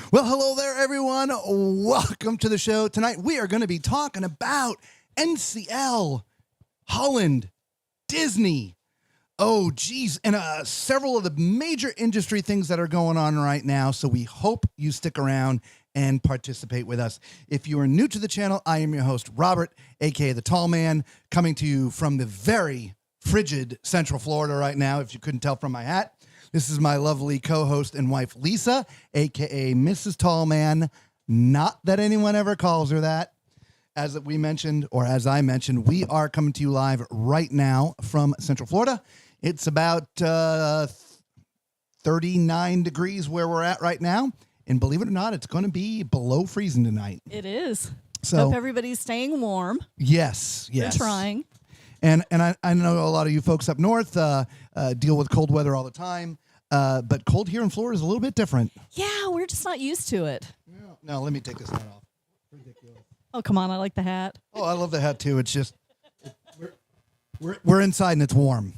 Well, hello there, everyone. Welcome to the show. Tonight, we are going to be talking about NCL, Holland, Disney. Oh, geez. And several of the major industry things that are going on right now. So we hope you stick around and participate with us. If you are new to the channel, I am your host, Robert, a.k.a. The Tall Man, coming to you from the very frigid Central Florida right now, if you couldn't tell from my hat. This is my lovely co-host and wife, Lisa, a.k.a. Mrs. Tallman. Not that anyone ever calls her that. As we mentioned, or as I mentioned, we are coming to you live right now from Central Florida. It's about 39 degrees where we're at right now. And believe it or not, it's going to be below freezing tonight. It is. So, hope everybody's staying warm. Yes. We're trying. And I know a lot of you folks up north deal with cold weather all the time, but cold here in Florida is a little bit different. Yeah, we're just not used to it. No, let me take this hat off. Ridiculous. Oh, come on. I like the hat. Oh, I love the hat, too. It's just, we're inside and it's warm.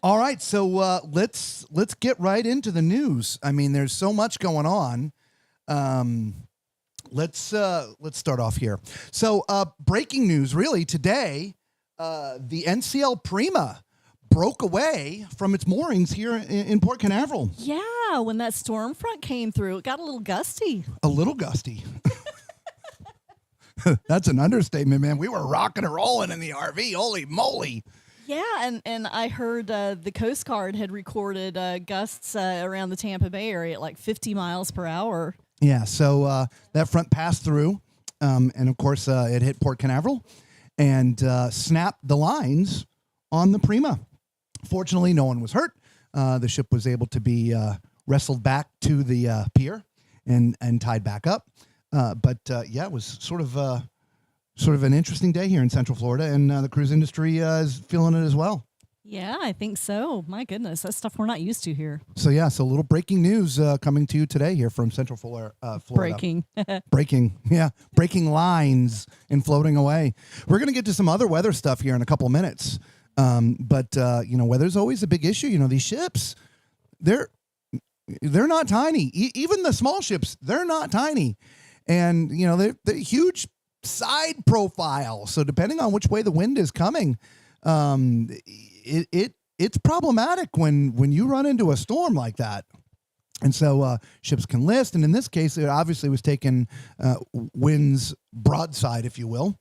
All right, so let's get right into the news. I mean, there's so much going on. Let's start off here. So breaking news, really, today. The NCL Prima broke away from its moorings here in Port Canaveral. Yeah, when that storm front came through, it got a little gusty. A little gusty. That's an understatement, man. We were rocking and rolling in the RV. Holy moly. Yeah, and I heard the Coast Guard had recorded gusts around the Tampa Bay area at like 50 miles per hour. Yeah, so that front passed through, and of course it hit Port Canaveral and snapped the lines on the Prima. Fortunately, no one was hurt. The ship was able to be wrestled back to the pier and tied back up. But it was sort of an interesting day here in Central Florida, and the cruise industry is feeling it as well. Yeah, I think so. My goodness, that's stuff we're not used to here. So a little breaking news coming to you today here from Central Florida. Breaking lines and floating away. We're going to get to some other weather stuff here in a couple of minutes. But weather's always a big issue. These ships, they're not tiny. Even the small ships, they're not tiny. And, they're huge side profile. So depending on which way the wind is coming, it's problematic when you run into a storm like that. And so ships can list. And in this case, it obviously was taking winds broadside, if you will,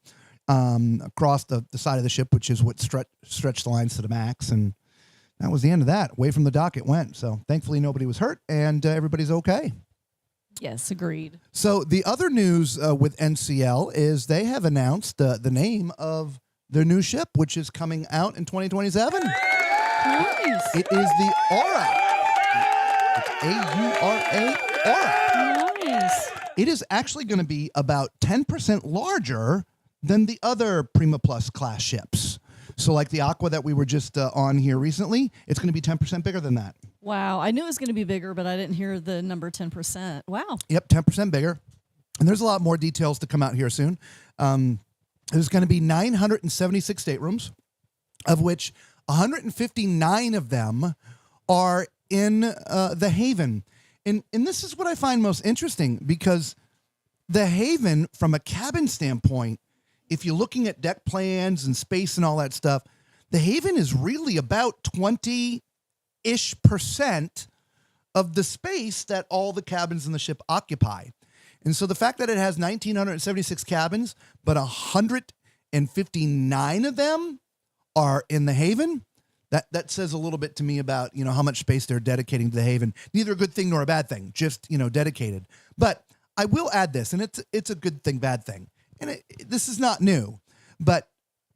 across the side of the ship, which is what stretched the lines to the max. And that was the end of that. Away from the dock it went. So thankfully nobody was hurt and everybody's okay. Yes, agreed. So the other news with NCL is they have announced the name of their new ship, which is coming out in 2027. Nice. It is the Aura. It's A-U-R-A, Aura. Nice. It is actually going to be about 10% larger than the other Prima Plus class ships. So like the Aqua that we were just on here recently, it's going to be 10% bigger than that. Wow. I knew it was going to be bigger, but I didn't hear the number 10%. Wow. Yep, 10% bigger. And there's a lot more details to come out here soon. There's going to be 976 staterooms, of which 159 of them are in the Haven. And this is what I find most interesting, because the Haven, from a cabin standpoint, if you're looking at deck plans and space and all that stuff, the Haven is really about 20-ish% of the space that all the cabins in the ship occupy. And so the fact that it has 1,976 cabins, but 159 of them are in the Haven, that says a little bit to me about, how much space they're dedicating to the Haven. Neither a good thing nor a bad thing, just, dedicated. But I will add this, and it's a good thing, bad thing. And this is not new, but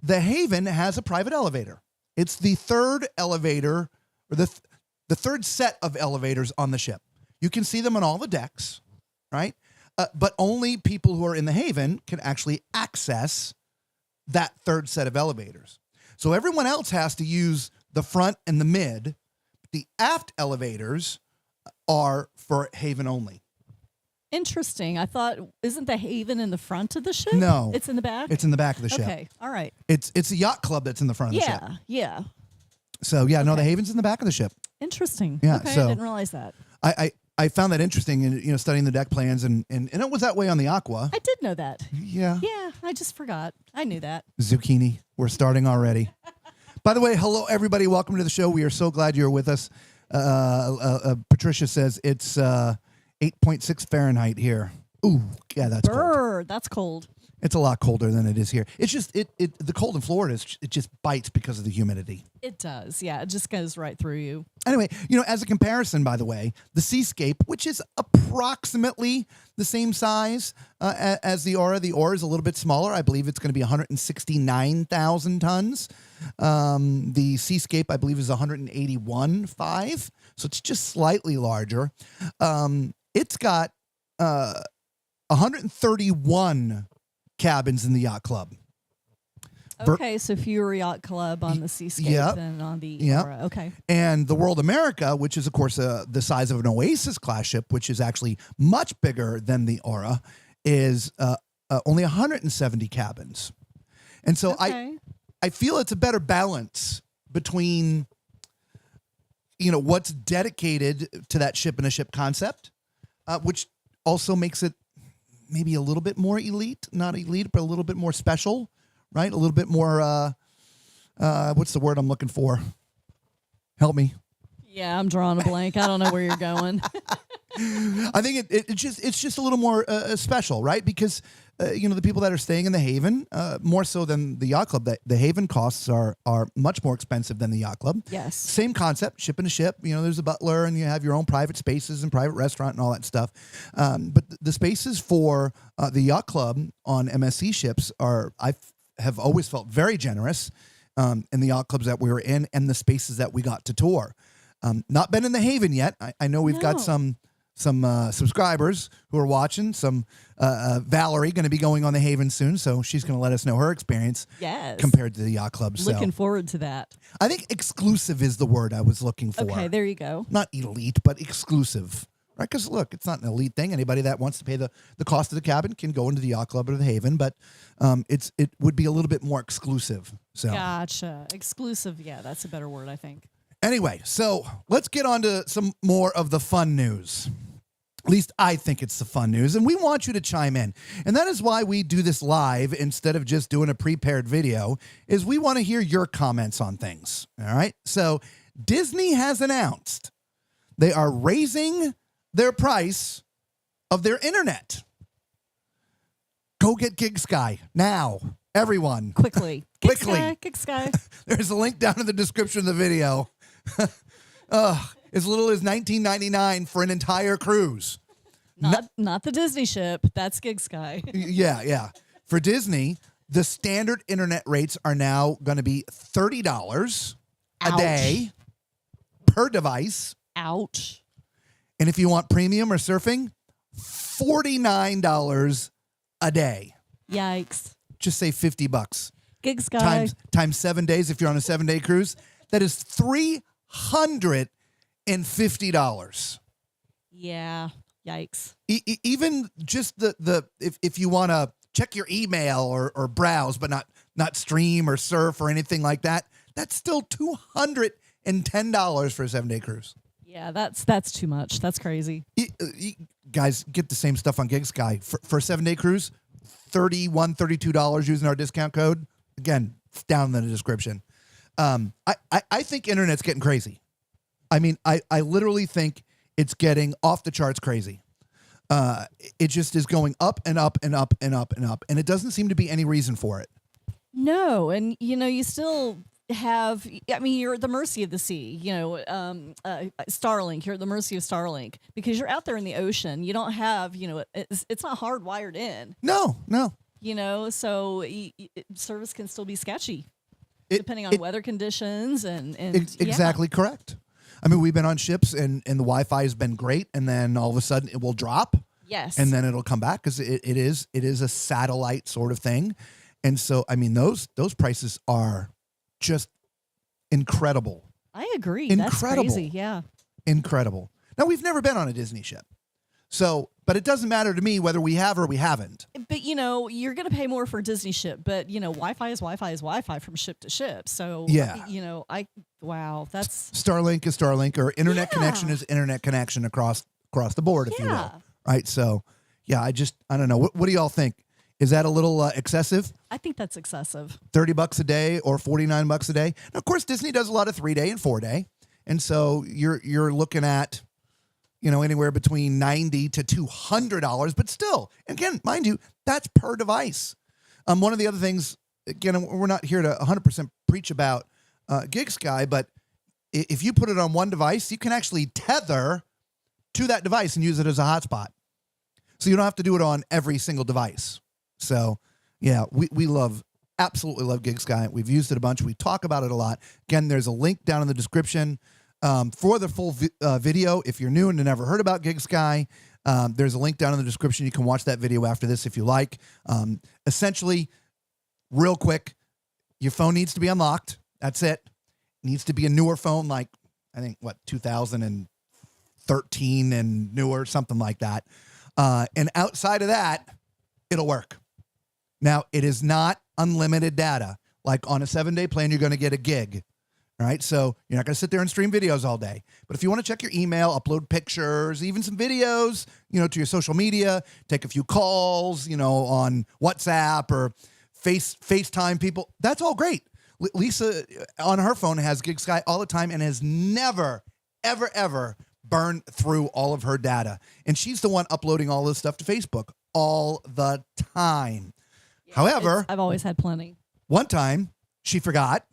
the Haven has a private elevator. It's the third elevator, or the third set of elevators on the ship. You can see them on all the decks, right? But only people who are in the Haven can actually access that third set of elevators. So everyone else has to use the front and the mid. The aft elevators are for Haven only. Interesting. I thought, isn't the Haven in the front of the ship? No. It's in the back? It's in the back of the ship. Okay. All right. It's a yacht club that's in the front of the ship. Yeah. So, no, the Haven's in the back of the ship. Interesting. Yeah, Okay, so I didn't realize that. I I found that interesting in studying the deck plans, and it was that way on the Aqua. I did know that. Yeah. Yeah, I just forgot. I knew that. Zucchini. We're starting already. By the way, hello everybody. Welcome to the show. We are so glad you're with us. Patricia says it's 8.6 Fahrenheit here. Ooh, yeah, that's cold. Brr, that's cold. It's a lot colder than it is here. It's just the cold in Florida it just bites because of the humidity. It does. Yeah, it just goes right through you. Anyway, as a comparison, by the way, the Seascape, which is approximately the same size as the Aura is a little bit smaller. I believe it's going to be 169,000 tons. The Seascape, I believe, is 181.5, so it's just slightly larger. It's got 131 cabins in the yacht club. Okay, so fewer yacht club on the Seascape than on the Aura. Okay. And the World America, which is, of course, the size of an Oasis class ship, which is actually much bigger than the Aura, is only 170 cabins. And so I feel it's a better balance between, what's dedicated to that ship and a ship concept, which also makes it maybe a little bit more elite, not elite, but a little bit more special, right? A little bit more, what's the word I'm looking for? Help me. Yeah, I'm drawing a blank. I don't know where you're going. I think it's just a little more special, right? Because, the people that are staying in the Haven, more so than the yacht club, the Haven costs are much more expensive than the yacht club. Yes. Same concept, ship in a ship. There's a butler and you have your own private spaces and private restaurant and all that stuff. But the spaces for the yacht club on MSC ships I have always felt very generous in the yacht clubs that we were in and the spaces that we got to tour. Not been in the Haven yet. I know we've got some subscribers who are watching. Valerie going to be going on the Haven soon, so she's going to let us know her experience. Yes. Compared to the yacht club. So Looking forward to that. I think exclusive is the word I was looking for. Okay, there you go. Not elite, but exclusive. Right? Because look, it's not an elite thing. Anybody that wants to pay the cost of the cabin can go into the yacht club or the Haven, but it would be a little bit more exclusive. So Gotcha. Exclusive. Yeah, that's a better word, I think. Anyway, so let's get on to some more of the fun news. At least I think it's the fun news, and we want you to chime in. And that is why we do this live instead of just doing a prepared video, is we want to hear your comments on things. All right? So Disney has announced they are raising their price of their internet. Go get GigSky now, everyone. Quickly. Quickly. GigSky. There's a link down in the description of the video. As little as $19.99 for an entire cruise. Not the Disney ship. That's GigSky. Yeah. For Disney, the standard internet rates are now going to be $30 a day per device. Ouch. And if you want premium or surfing, $49 a day. Yikes. Just say $50. GigSky. Times 7 days if you're on a 7-day cruise. That is $350. Yeah. Yikes. Even just if you want to check your email or browse, but not stream or surf or anything like that, that's still $210 for a 7-day cruise. Yeah, that's too much. That's crazy. Guys, get the same stuff on GigSky for a 7-day cruise. $32 using our discount code. Again, it's down in the description. I think internet's getting crazy. I mean, I literally think it's getting off the charts crazy. It just is going up and up and up and up and up, and it doesn't seem to be any reason for it. No, and you still have. I mean, you're at the mercy of the sea. Starlink. You're at the mercy of Starlink because you're out there in the ocean. You don't have. It's not hardwired in. No. So service can still be sketchy. Depending on weather conditions and exactly correct. I mean, we've been on ships and the Wi-Fi has been great, and then all of a sudden it will drop. Yes. And then it'll come back because it is a satellite sort of thing, and so I mean those prices are just incredible. I agree. Incredible. That's crazy. Yeah. Incredible. Now we've never been on a Disney ship, but it doesn't matter to me whether we have or we haven't. But you're going to pay more for a Disney ship, but Wi-Fi is Wi-Fi from ship to ship. So yeah, wow, that's Starlink is Starlink, or internet connection is internet connection across across the board, if you Yeah. will. Right. So, yeah, I don't know. What do y'all think? Is that a little excessive? I think that's excessive. $30 a day or $49 a day? And of course, Disney does a lot of 3-day and 4-day. And so you're looking at, anywhere between $90 to $200, but still, again, mind you, that's per device. One of the other things, again, we're not here to 100% preach about GigSky, but if you put it on one device, you can actually tether to that device and use it as a hotspot. So you don't have to do it on every single device. So, yeah, we absolutely love GigSky. We've used it a bunch. We talk about it a lot. Again, there's a link down in the description for the full video. If you're new and never heard about GigSky, there's a link down in the description. You can watch that video after this if you like. Essentially, real quick, your phone needs to be unlocked. That's it. It needs to be a newer phone, like, I think, 2013 and newer, something like that. And outside of that, it'll work. Now, it is not unlimited data. Like on a 7-day plan, you're going to get a gig. All right. So you're not going to sit there and stream videos all day. But if you want to check your email, upload pictures, even some videos, to your social media, take a few calls, on WhatsApp or FaceTime people, that's all great. Lisa on her phone has GigSky all the time and has never, ever, ever burned through all of her data. And she's the one uploading all this stuff to Facebook all the time. Yeah, However, I've always had plenty. One time she forgot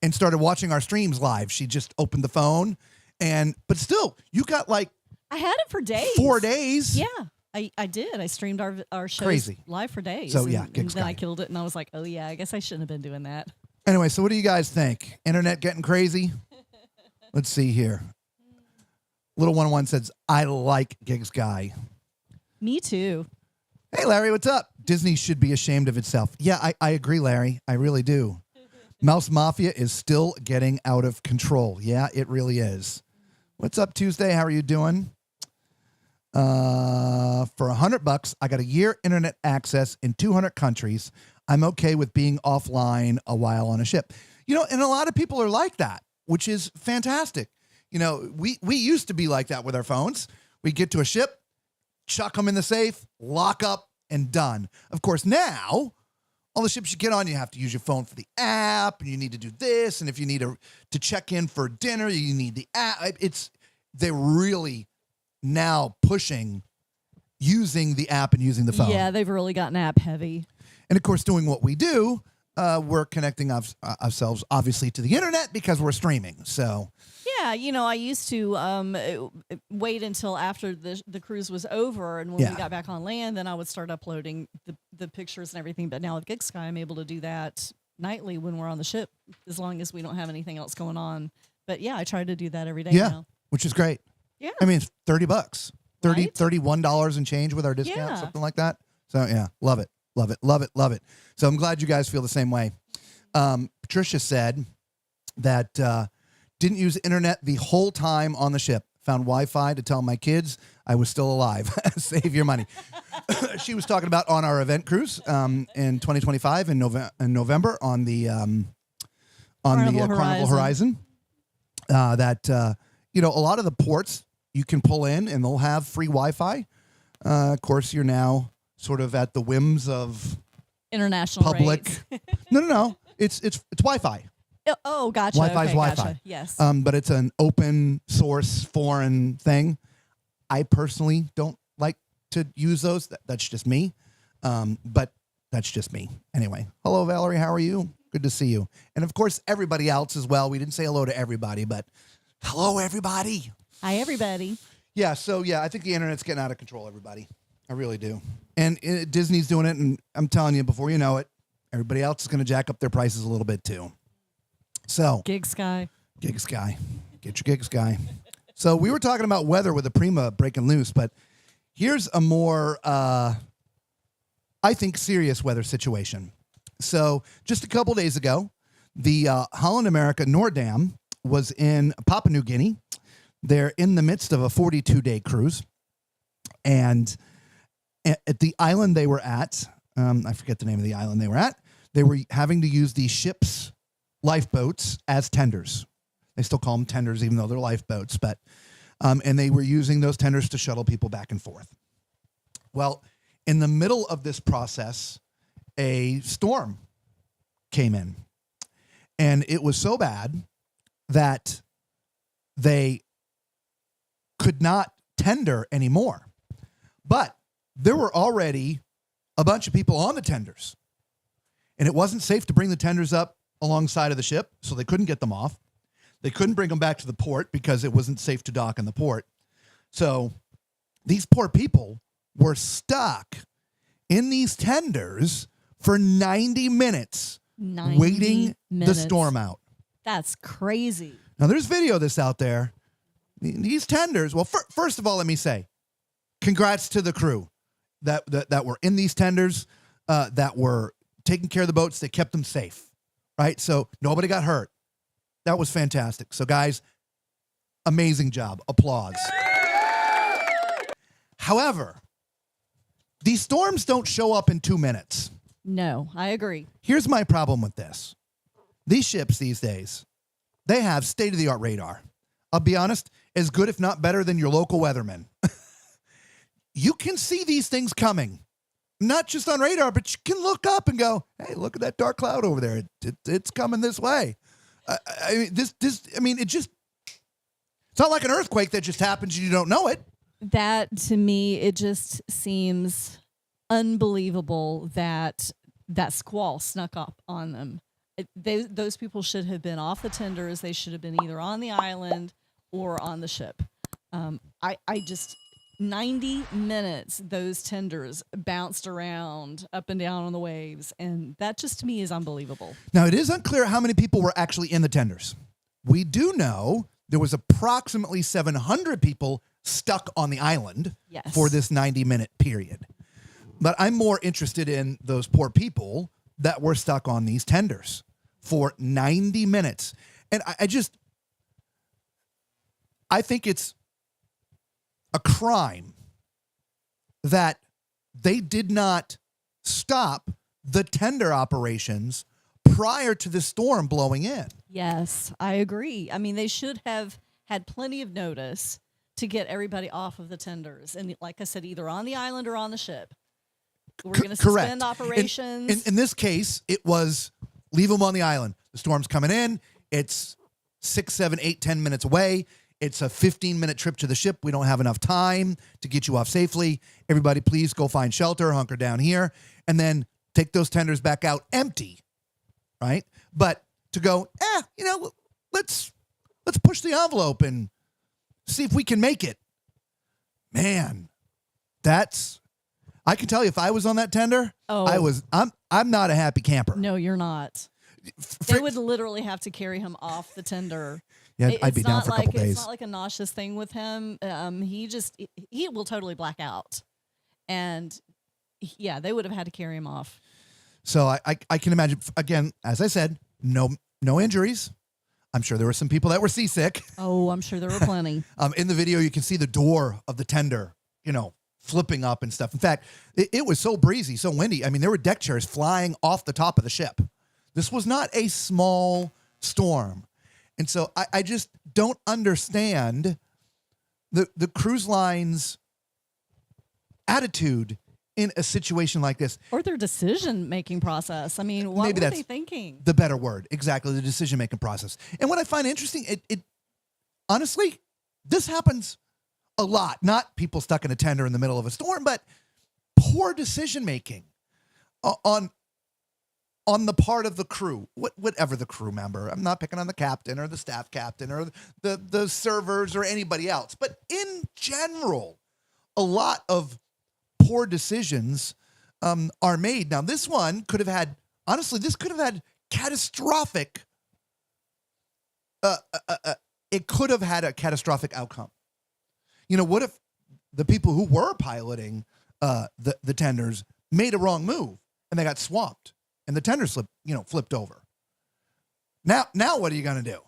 and started watching our streams live. She just opened the phone but still, you got like I had it for days. 4 days. Yeah, I did. I streamed our shows Crazy. live for days. So, yeah, and then I GigSky. killed it and I was like, oh yeah, I guess I shouldn't have been doing that. Anyway, so what do you guys think? Internet getting crazy? Let's see here. Little 101 says, I like GigSky. Me too. Hey, Larry, what's up? Disney should be ashamed of itself. Yeah, I agree, Larry. I really do. Mouse Mafia is still getting out of control. Yeah, it really is. What's up, Tuesday? How are you doing? For $100, I got a year internet access in 200 countries. I'm okay with being offline a while on a ship. And a lot of people are like that, which is fantastic. We used to be like that with our phones. We get to a ship, chuck them in the safe, lock up, and done. Of course, now, all the ships you get on, you have to use your phone for the app, and you need to do this, and if you need to check in for dinner, you need the app. They're really now pushing using the app and using the phone. Yeah, they've really gotten app heavy. And, of course, doing what we do, we're connecting ourselves, obviously, to the internet because we're streaming, so... Yeah, I used to wait until after the cruise was over, and when we got back on land, then I would start uploading the pictures and everything. But now with GigSky, I'm able to do that nightly when we're on the ship, as long as we don't have anything else going on. But yeah, I try to do that every day now. Which is great. Yeah. I mean, it's $30, Right? $31 and change with our discount, Yeah. something like that. So, yeah, love it, love it, love it, love it. So I'm glad you guys feel the same way. Patricia said that... didn't use internet the whole time on the ship. Found Wi-Fi to tell my kids I was still alive. Save your money. She was talking about on our event cruise in 2025 in November on the Carnival Horizon. That a lot of the ports you can pull in and they'll have free Wi-Fi. Of course, you're now sort of at the whims of International public. rates. No. It's Wi-Fi. Oh, gotcha. Wi-Fi is Okay, Wi-Fi. gotcha. Yes. But it's an open source foreign thing. I personally don't like to use those. That's just me. But that's just me. Anyway, hello, Valerie. How are you? Good to see you. And of course, everybody else as well. We didn't say hello to everybody, but hello, everybody. Hi, everybody. Yeah. So, I think the internet's getting out of control, everybody. I really do. And Disney's doing it. And I'm telling you, before you know it, everybody else is going to jack up their prices a little bit too. So GigSky. GigSky. Get your GigSky. So we were talking about weather with the Prima breaking loose, but here's a more, I think, serious weather situation. So just a couple days ago, the Holland America Noordam was in Papua New Guinea. They're in the midst of a 42-day cruise. And at the island they were at, I forget the name of the island they were at, they were having to use the ship's lifeboats as tenders. They still call them tenders, even though they're lifeboats. But and they were using those tenders to shuttle people back and forth. Well, in the middle of this process, a storm came in, and it was so bad that they could not tender anymore. But there were already a bunch of people on the tenders, and it wasn't safe to bring the tenders up alongside of the ship, so they couldn't get them off. They couldn't bring them back to the port because it wasn't safe to dock in the port. So these poor people were stuck in these tenders for 90 minutes 90 waiting minutes. the storm out. That's crazy. Now, there's video of this out there. These tenders, well, first of all, let me say, congrats to the crew that were in these tenders, that were taking care of the boats. They kept them safe, right? So nobody got hurt. That was fantastic. So, guys, amazing job. Applause. However, these storms don't show up in 2 minutes. No, I agree. Here's my problem with this. These ships these days, they have state-of-the-art radar. I'll be honest, as good, if not better, than your local weatherman. You can see these things coming, not just on radar, but you can look up and go, hey, look at that dark cloud over there. It's coming this way. It's not like an earthquake that just happens and you don't know it. That, to me, it just seems unbelievable that that squall snuck up on them. Those people should have been off the tenders. They should have been either on the island or on the ship. 90 minutes, those tenders bounced around up and down on the waves, and that just to me is unbelievable. Now, it is unclear how many people were actually in the tenders. We do know there was approximately 700 people stuck on the island for this 90-minute period. But I'm more interested in those poor people that were stuck on these tenders for 90 minutes. And I think it's a crime that they did not stop the tender operations prior to the storm blowing in. Yes, I agree. I mean, they should have had plenty of notice to get everybody off of the tenders. And like I said, either on the island or on the ship. We're going to suspend operations. In this case, it was leave them on the island. The storm's coming in. It's 6, 7, 8, 10 minutes away. It's a 15-minute trip to the ship. We don't have enough time to get you off safely. Everybody, please go find shelter, hunker down here, and then take those tenders back out empty, right? But to go, let's push the envelope and see if we can make it. Man, I can tell you, if I was on that tender, I'm not a happy camper. No, you're not. They would literally have to carry him off the tender. Yeah, I'd be down for a couple days. It's not like a nauseous thing with him. He will totally black out. And yeah, they would have had to carry him off. So I can imagine, again, as I said, no injuries. I'm sure there were some people that were seasick. Oh, I'm sure there were plenty. In the video, you can see the door of the tender, flipping up and stuff. In fact, it was so breezy, so windy. I mean, there were deck chairs flying off the top of the ship. This was not a small storm. And so I just don't understand the cruise line's attitude in a situation like this. Or their decision-making process. I mean, what were they thinking? The better word. Exactly, the decision-making process. And what I find interesting, it honestly, this happens a lot. Not people stuck in a tender in the middle of a storm, but poor decision-making on the part of the crew, whatever the crew member. I'm not picking on the captain or the staff captain or the servers or anybody else. But in general, a lot of poor decisions are made. Now, this one could have had, honestly, catastrophic, it could have had a catastrophic outcome. What if the people who were piloting the tenders made a wrong move and they got swamped? And the tender flipped over. Now what are you going to do?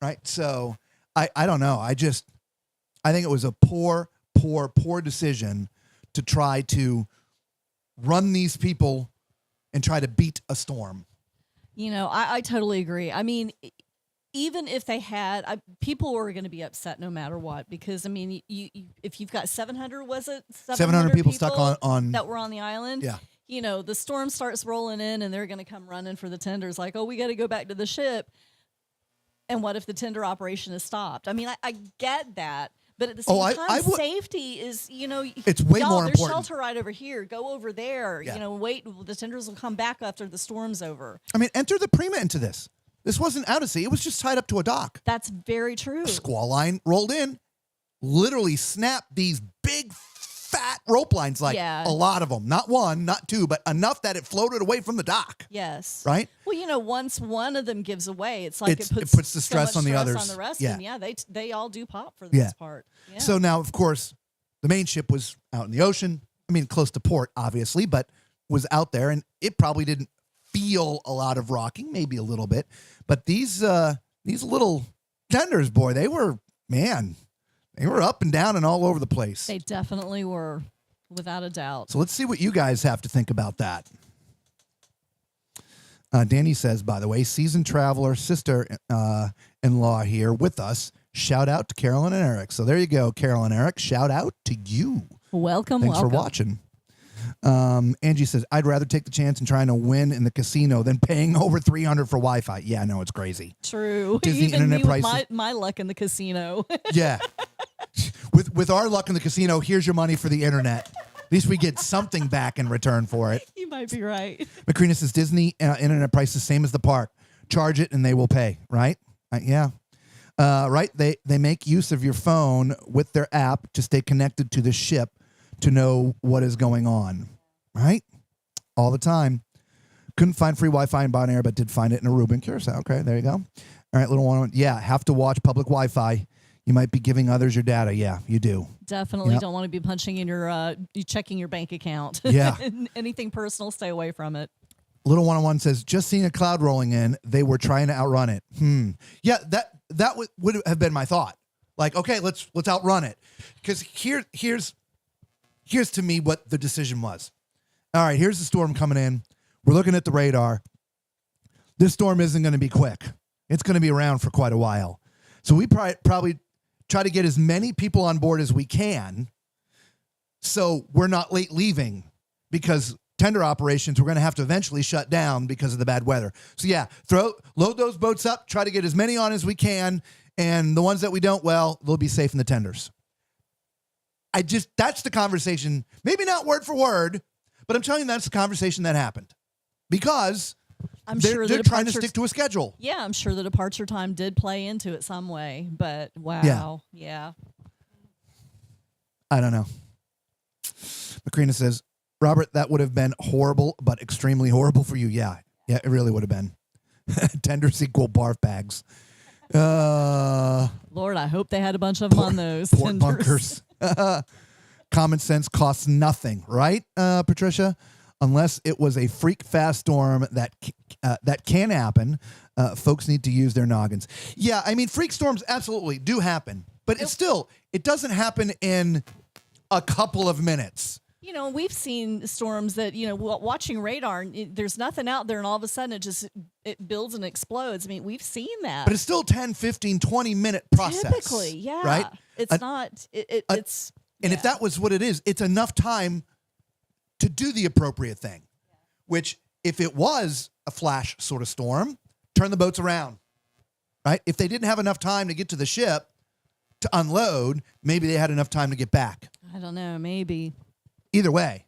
Right? So I don't know. I think it was a poor decision to try to run these people and try to beat a storm. I totally agree. I mean, even if they had, people were going to be upset no matter what, because I mean, you if you've got 700, was it 700 people stuck on that were on the island? Yeah. You know, the storm starts rolling in, and they're going to come running for the tenders, like, oh, we got to go back to the ship. And what if the tender operation is stopped? I mean, I get that. But at the same time, safety is, it's way more there's important. Shelter right over here. Go over there. Yeah. Wait. The tenders will come back after the storm's over. I mean, enter the Prima into this. This wasn't out at sea. It was just tied up to a dock. That's very true. Squall line rolled in, literally snapped these big, fat rope lines, like a lot of them. Not one, not two, but enough that it floated away from the dock. Yes. Right? Well, once one of them gives away, it's like it puts the stress so on much the stress others. On the rest yeah. of them. They all do pop for the most part. Yeah. So now, of course, the main ship was out in the ocean. I mean, close to port, obviously, but was out there, and it probably didn't feel a lot of rocking, maybe a little bit. But these little tenders, boy, they were up and down and all over the place. They definitely were, without a doubt. So let's see what you guys have to think about that. Danny says, by the way, seasoned traveler, sister-in-law here with us. Shout out to Carolyn and Eric. So there you go, Carolyn and Eric. Shout out to you. Welcome. Thanks for watching. Angie says, I'd rather take the chance in trying to win in the casino than paying over $300 for Wi-Fi. Yeah, I know, it's crazy. True. Disney Even internet me prices. with my luck in the casino. Yeah. With our luck in the casino, here's your money for the internet. At least we get something back in return for it. You might be right. Macrina says, Disney internet price is same as the park. Charge it and they will pay, right? Yeah. Right? They make use of your phone with their app to stay connected to the ship to know what is going on, right? All the time. Couldn't find free Wi-Fi in Bonaire, but did find it in Aruba and Curacao. Okay, there you go. All right, little one. Yeah, have to watch public Wi-Fi. You might be giving others your data. Yeah, you do. Definitely don't want to be punching in you checking your bank account. Yeah. Anything personal, stay away from it. Little 101 says, just seeing a cloud rolling in, they were trying to outrun it. Yeah, that would have been my thought. Like, okay, let's outrun it. Because here's to me what the decision was. All right, here's the storm coming in. We're looking at the radar. This storm isn't going to be quick. It's going to be around for quite a while. So we probably try to get as many people on board as we can so we're not late leaving, because tender operations we're going to have to eventually shut down because of the bad weather. So yeah, load those boats up, try to get as many on as we can, and the ones that we don't, well, they'll be safe in the tenders. That's the conversation, maybe not word for word, but I'm telling you that's the conversation that happened, because they're trying to stick to a schedule. Yeah, I'm sure the departure time did play into it some way, but wow. Yeah. I don't know. Macrina says, Robert, that would have been horrible, but extremely horrible for you. Yeah, it really would have been. Tenders equal barf bags. Lord, I hope they had a bunch of them on those. Port bunkers. Common sense costs nothing, right, Patricia? Unless it was a freak fast storm that can happen, folks need to use their noggins. Yeah, I mean, freak storms absolutely do happen, but it doesn't happen in a couple of minutes. We've seen storms that, watching radar, there's nothing out there, and all of a sudden it builds and explodes. I mean, we've seen that. But it's still 10, 15, 20-minute process. Typically, yeah. Right? It's not. It's. And if that was what it is, it's enough time to do the appropriate thing, which if it was a flash sort of storm, turn the boats around, right? If they didn't have enough time to get to the ship to unload, maybe they had enough time to get back. I don't know, maybe. Either way,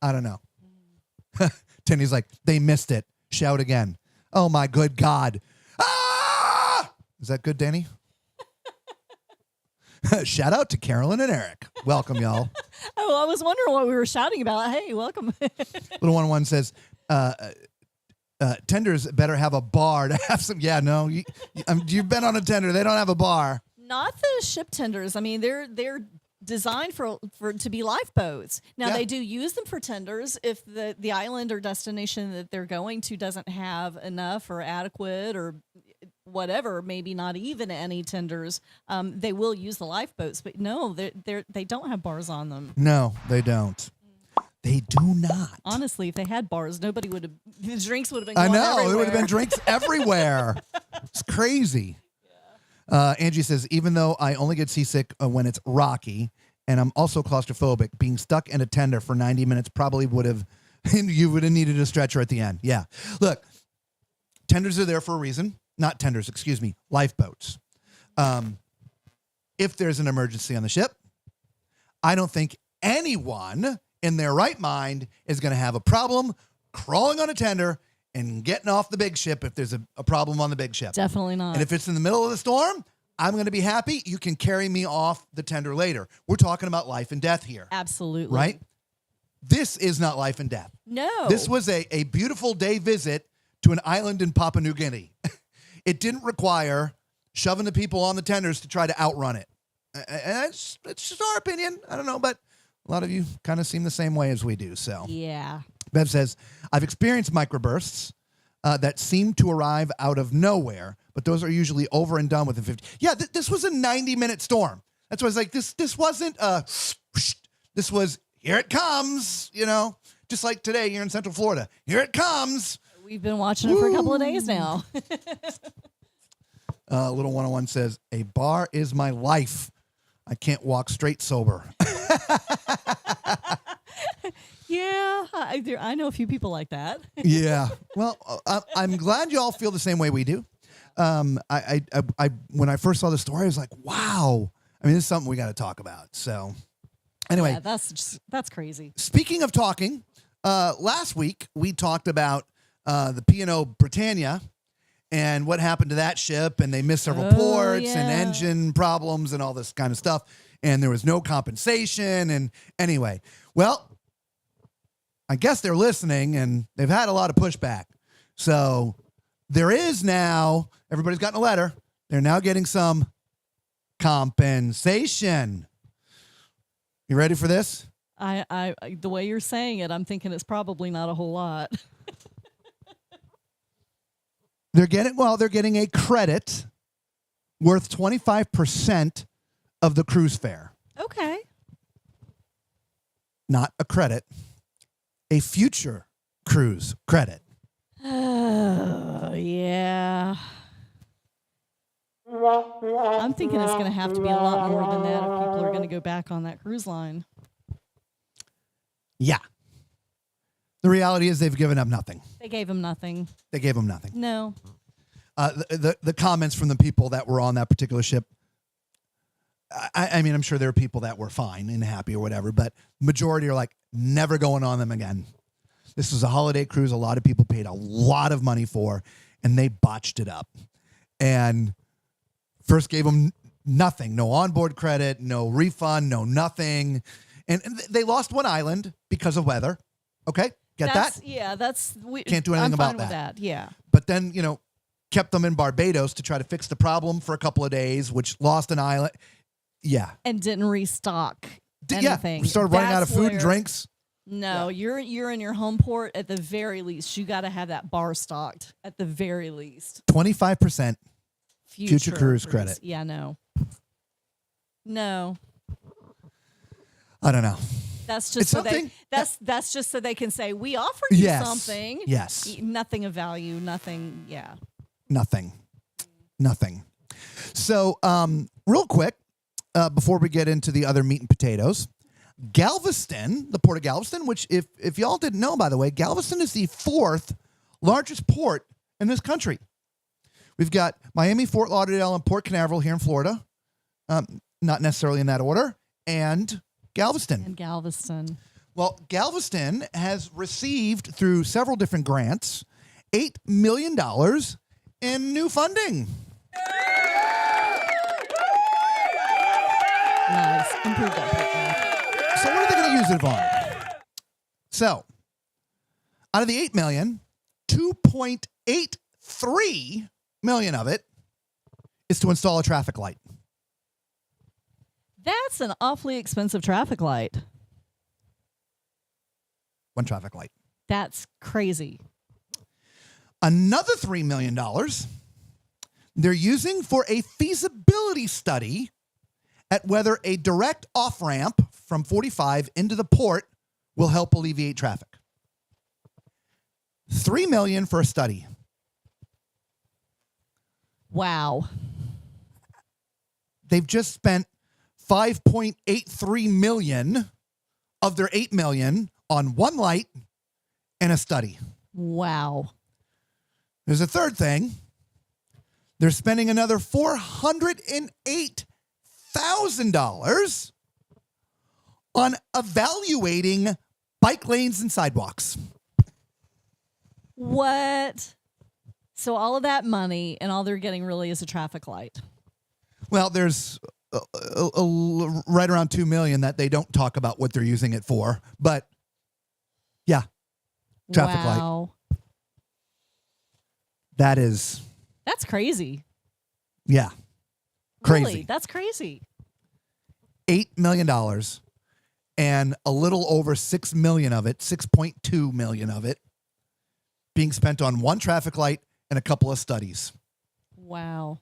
I don't know. Tinny's like, they missed it. Shout again. Oh, my good God. Ah! Is that good, Danny? Shout out to Carolyn and Eric. Welcome, y'all. Oh, I was wondering what we were shouting about. Hey, welcome. Little 101 says, tenders better have a bar to have some. Yeah, no, you've been on a tender. They don't have a bar. Not the ship tenders. I mean, they're designed for to be lifeboats. Now they do use them for tenders if the island or destination that they're going to doesn't have enough or adequate or whatever, maybe not even any tenders. They will use the lifeboats, but no, they don't have bars on them. No, they don't. They do not. Honestly, if they had bars, the drinks would have been I going know. everywhere. There would have been drinks everywhere. It's crazy. Angie says, even though I only get seasick when it's rocky, and I'm also claustrophobic, being stuck in a tender for 90 minutes probably would have, you would have needed a stretcher at the end. Yeah. Look, tenders are there for a reason. Not tenders, excuse me, lifeboats. If there's an emergency on the ship, I don't think anyone in their right mind is going to have a problem crawling on a tender and getting off the big ship if there's a problem on the big ship. Definitely not. And if it's in the middle of the storm, I'm going to be happy. You can carry me off the tender later. We're talking about life and death here. Absolutely. Right? This is not life and death. No. This was a beautiful day visit to an island in Papua New Guinea. It didn't require shoving the people on the tenders to try to outrun it. And it's just our opinion. I don't know, but a lot of you kind of seem the same way as we do. So Yeah. Bev says, I've experienced microbursts that seem to arrive out of nowhere, but those are usually over and done within 50. Yeah, this was a 90-minute storm. That's why I was like, this wasn't this was, here it comes, just like today here in Central Florida. Here it comes. We've been watching it for a couple of days now. Little 101 says, a bar is my life. I can't walk straight sober. Yeah, I know a few people like that. Yeah. Well, I'm glad you all feel the same way we do. I when I first saw the story, I was like, wow. I mean, this is something we got to talk about. So anyway. Yeah, that's crazy. Speaking of talking, last week we talked about the P&O Britannia and what happened to that ship, and they missed several ports and engine problems and all this kind of stuff, and there was no compensation. And anyway, well, I guess they're listening, and they've had a lot of pushback. So there is now, everybody's gotten a letter, they're now getting some compensation. You ready for this? I the way you're saying it, I'm thinking it's probably not a whole lot. They're getting a credit worth 25% of the cruise fare. Okay. Not a credit, a future cruise credit. Oh, yeah. I'm thinking it's going to have to be a lot more than that if people are going to go back on that cruise line. Yeah. The reality is they've given up nothing. They gave him nothing. They gave him nothing. No. The comments from the people that were on that particular ship, I mean, I'm sure there are people that were fine and happy or whatever, but majority are like, never going on them again. This was a holiday cruise a lot of people paid a lot of money for, and they botched it up. And first gave them nothing, no onboard credit, no refund, no nothing. And they lost one island because of weather. Okay, that? Yeah, we can't do anything I'm about fine with that. Yeah. But then, kept them in Barbados to try to fix the problem for a couple of days, which lost an island. Yeah. And didn't restock anything. Yeah, we started running out of food and drinks. No, you're in your home port at the very least. You got to have that bar stocked at the very least. 25% future cruise credit. Yeah, no. I don't know. That's just that's just so they can say we offered you something. Yes. Nothing of value. Nothing. Yeah. Nothing. So, real quick, before we get into the other meat and potatoes, Galveston, the port of Galveston, which if y'all didn't know, by the way, Galveston is the 4th largest port in this country. We've got Miami, Fort Lauderdale, and Port Canaveral here in Florida. Not necessarily in that order. And Galveston. Well, Galveston has received, through several different grants, $8 million in new funding. Nice. Improve that. So what are they going to use it on? So, out of the $8 million, $2.83 million of it is to install a traffic light. That's an awfully expensive traffic light. One traffic light. That's crazy. Another $3 million they're using for a feasibility study at whether a direct off-ramp from 45 into the port will help alleviate traffic. $3 million for a study. Wow. They've just spent $5.83 million of their $8 million on one light and a study. Wow. There's a third thing. They're spending another $408,000 on evaluating bike lanes and sidewalks. What? So all of that money and all they're getting really is a traffic light. Well, there's right around $2 million that they don't talk about what they're using it for, but yeah, traffic light. That's crazy. Yeah, crazy. Really? That's crazy. $8 million and a little over 6 million of it, 6.2 million of it, being spent on one traffic light and a couple of studies. Wow.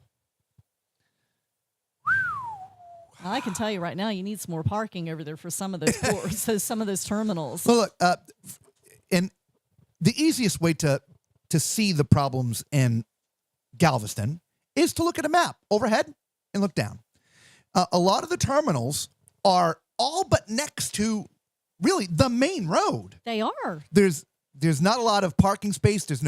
Well, I can tell you right now, you need some more parking over there for some of those ports, some of those terminals. Well, look, and the easiest way to see the problems in Galveston is to look at a map overhead and look down. A lot of the terminals are all but next to really the main road. They are. There's not a lot of parking space. There's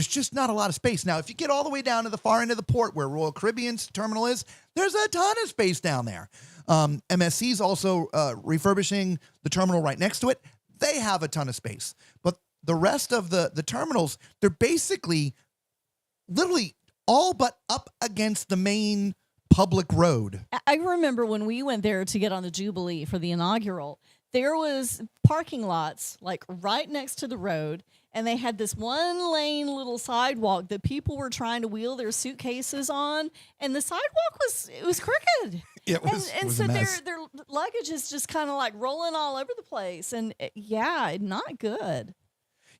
just not a lot of space. Now, if you get all the way down to the far end of the port where Royal Caribbean's terminal is, there's a ton of space down there. MSC's also refurbishing the terminal right next to it. They have a ton of space. But the rest of the terminals, they're basically literally all but up against the main public road. I remember when we went there to get on the Jubilee for the inaugural, there was parking lots like right next to the road, and they had this one lane little sidewalk that people were trying to wheel their suitcases on, and the sidewalk was crooked. It was so a mess. their luggage is just kind of like rolling all over the place, and yeah, not good.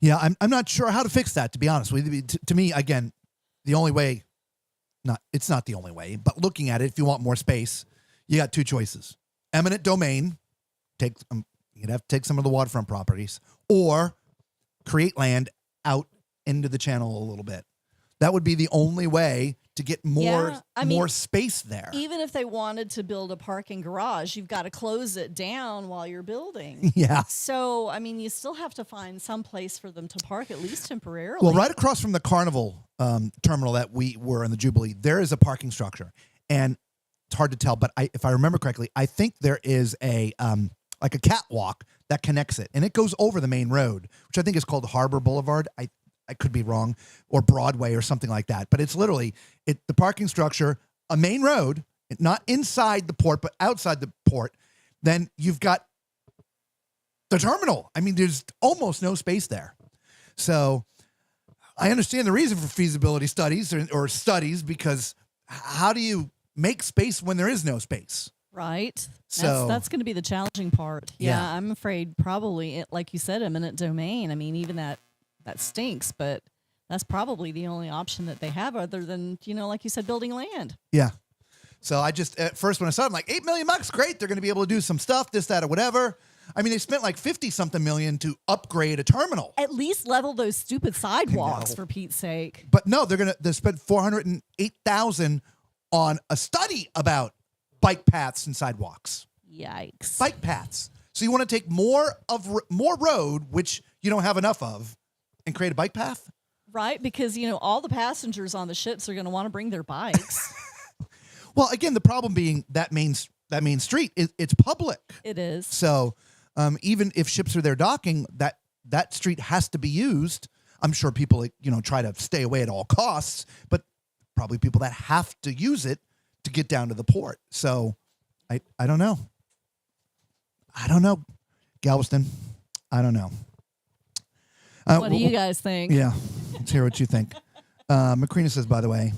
Yeah, I'm not sure how to fix that, to be honest with you. To me, again, the only way, it's not the only way, but looking at it, if you want more space, you got two choices. Eminent domain, you'd have to take some of the waterfront properties, or create land out into the channel a little bit. That would be the only way to get more space there. Even if they wanted to build a parking garage, you've got to close it down while you're building. Yeah. So, I mean, you still have to find some place for them to park, at least temporarily. Well, right across from the Carnival terminal that we were in the Jubilee, there is a parking structure. And it's hard to tell, but if I remember correctly, I think there is a like a catwalk that connects it. And it goes over the main road, which I think is called Harbor Boulevard. I could be wrong, or Broadway or something like that. But it's literally the parking structure, a main road, not inside the port, but outside the port. Then you've got the terminal. I mean, there's almost no space there. So I understand the reason for feasibility studies or studies, because how do you make space when there is no space? Right. So that's going to be the challenging part. Yeah. I'm afraid probably, like you said, eminent domain. I mean, even that stinks, but that's probably the only option that they have other than, like you said, building land. Yeah. So I just, at first when I saw it, I'm like, $8 million, great. They're going to be able to do some stuff, this, that, or whatever. I mean, they spent like 50-something million to upgrade a terminal. At least level those stupid sidewalks, for Pete's sake. But no, they spent $408,000 on a study about bike paths and sidewalks. Yikes. Bike paths. So you want to take more road, which you don't have enough of, and create a bike path? Right, because, all the passengers on the ships are going to want to bring their bikes. Well, again, the problem being that main street, it's public. It is. So even if ships are there docking, that street has to be used. I'm sure people, try to stay away at all costs, but probably people that have to use it to get down to the port. So I don't know. Galveston, I don't know. What do you guys think? Yeah, let's hear what you think. Macrina says, by the way,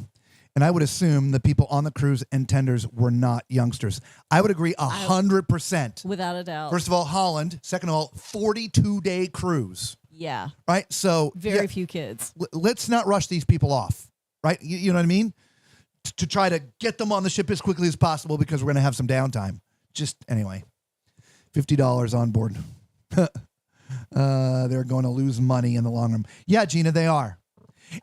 and I would assume the people on the cruise and tenders were not youngsters. I would agree 100%. Without a doubt. First of all, Holland. Second of all, 42-day cruise. Yeah. Right? So very few kids. Let's not rush these people off. Right? You know what I mean? To try to get them on the ship as quickly as possible, because we're going to have some downtime. Just anyway, $50 on board. They're going to lose money in the long run. Yeah, Gina, they are.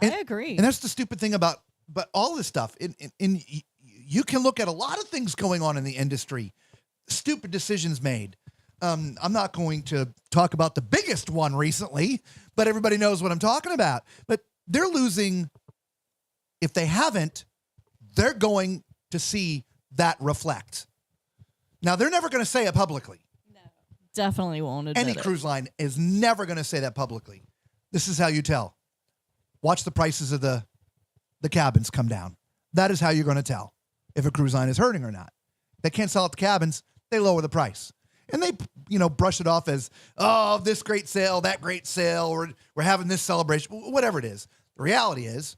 I agree. And that's the stupid thing about but all this stuff, you can look at a lot of things going on in the industry, stupid decisions made. I'm not going to talk about the biggest one recently, but everybody knows what I'm talking about. But they're losing. If they haven't, they're going to see that reflect. Now, they're never going to say it publicly. No, definitely won't admit Any it. cruise line is never going to say that publicly. This is how you tell. Watch the prices of the cabins come down. That is how you're going to tell if a cruise line is hurting or not. They can't sell out the cabins. They lower the price. And they, brush it off as, oh, this great sale, that great sale, or we're having this celebration, whatever it is. The reality is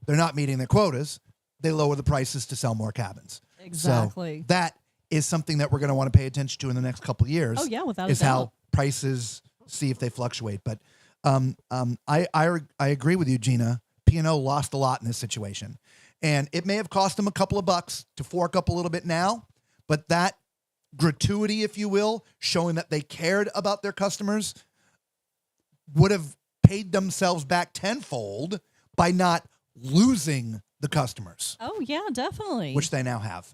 they're not meeting their quotas. They lower the prices to sell more cabins. Exactly. So that is something that we're going to want to pay attention to in the next couple of years. Oh, yeah, without is a doubt. how prices, see if they fluctuate. But I agree with you, Gina. P&O lost a lot in this situation. And it may have cost them a couple of bucks to fork up a little bit now, but that gratuity, if you will, showing that they cared about their customers, would have paid themselves back tenfold by not losing the customers. Oh, yeah, definitely. Which they now have.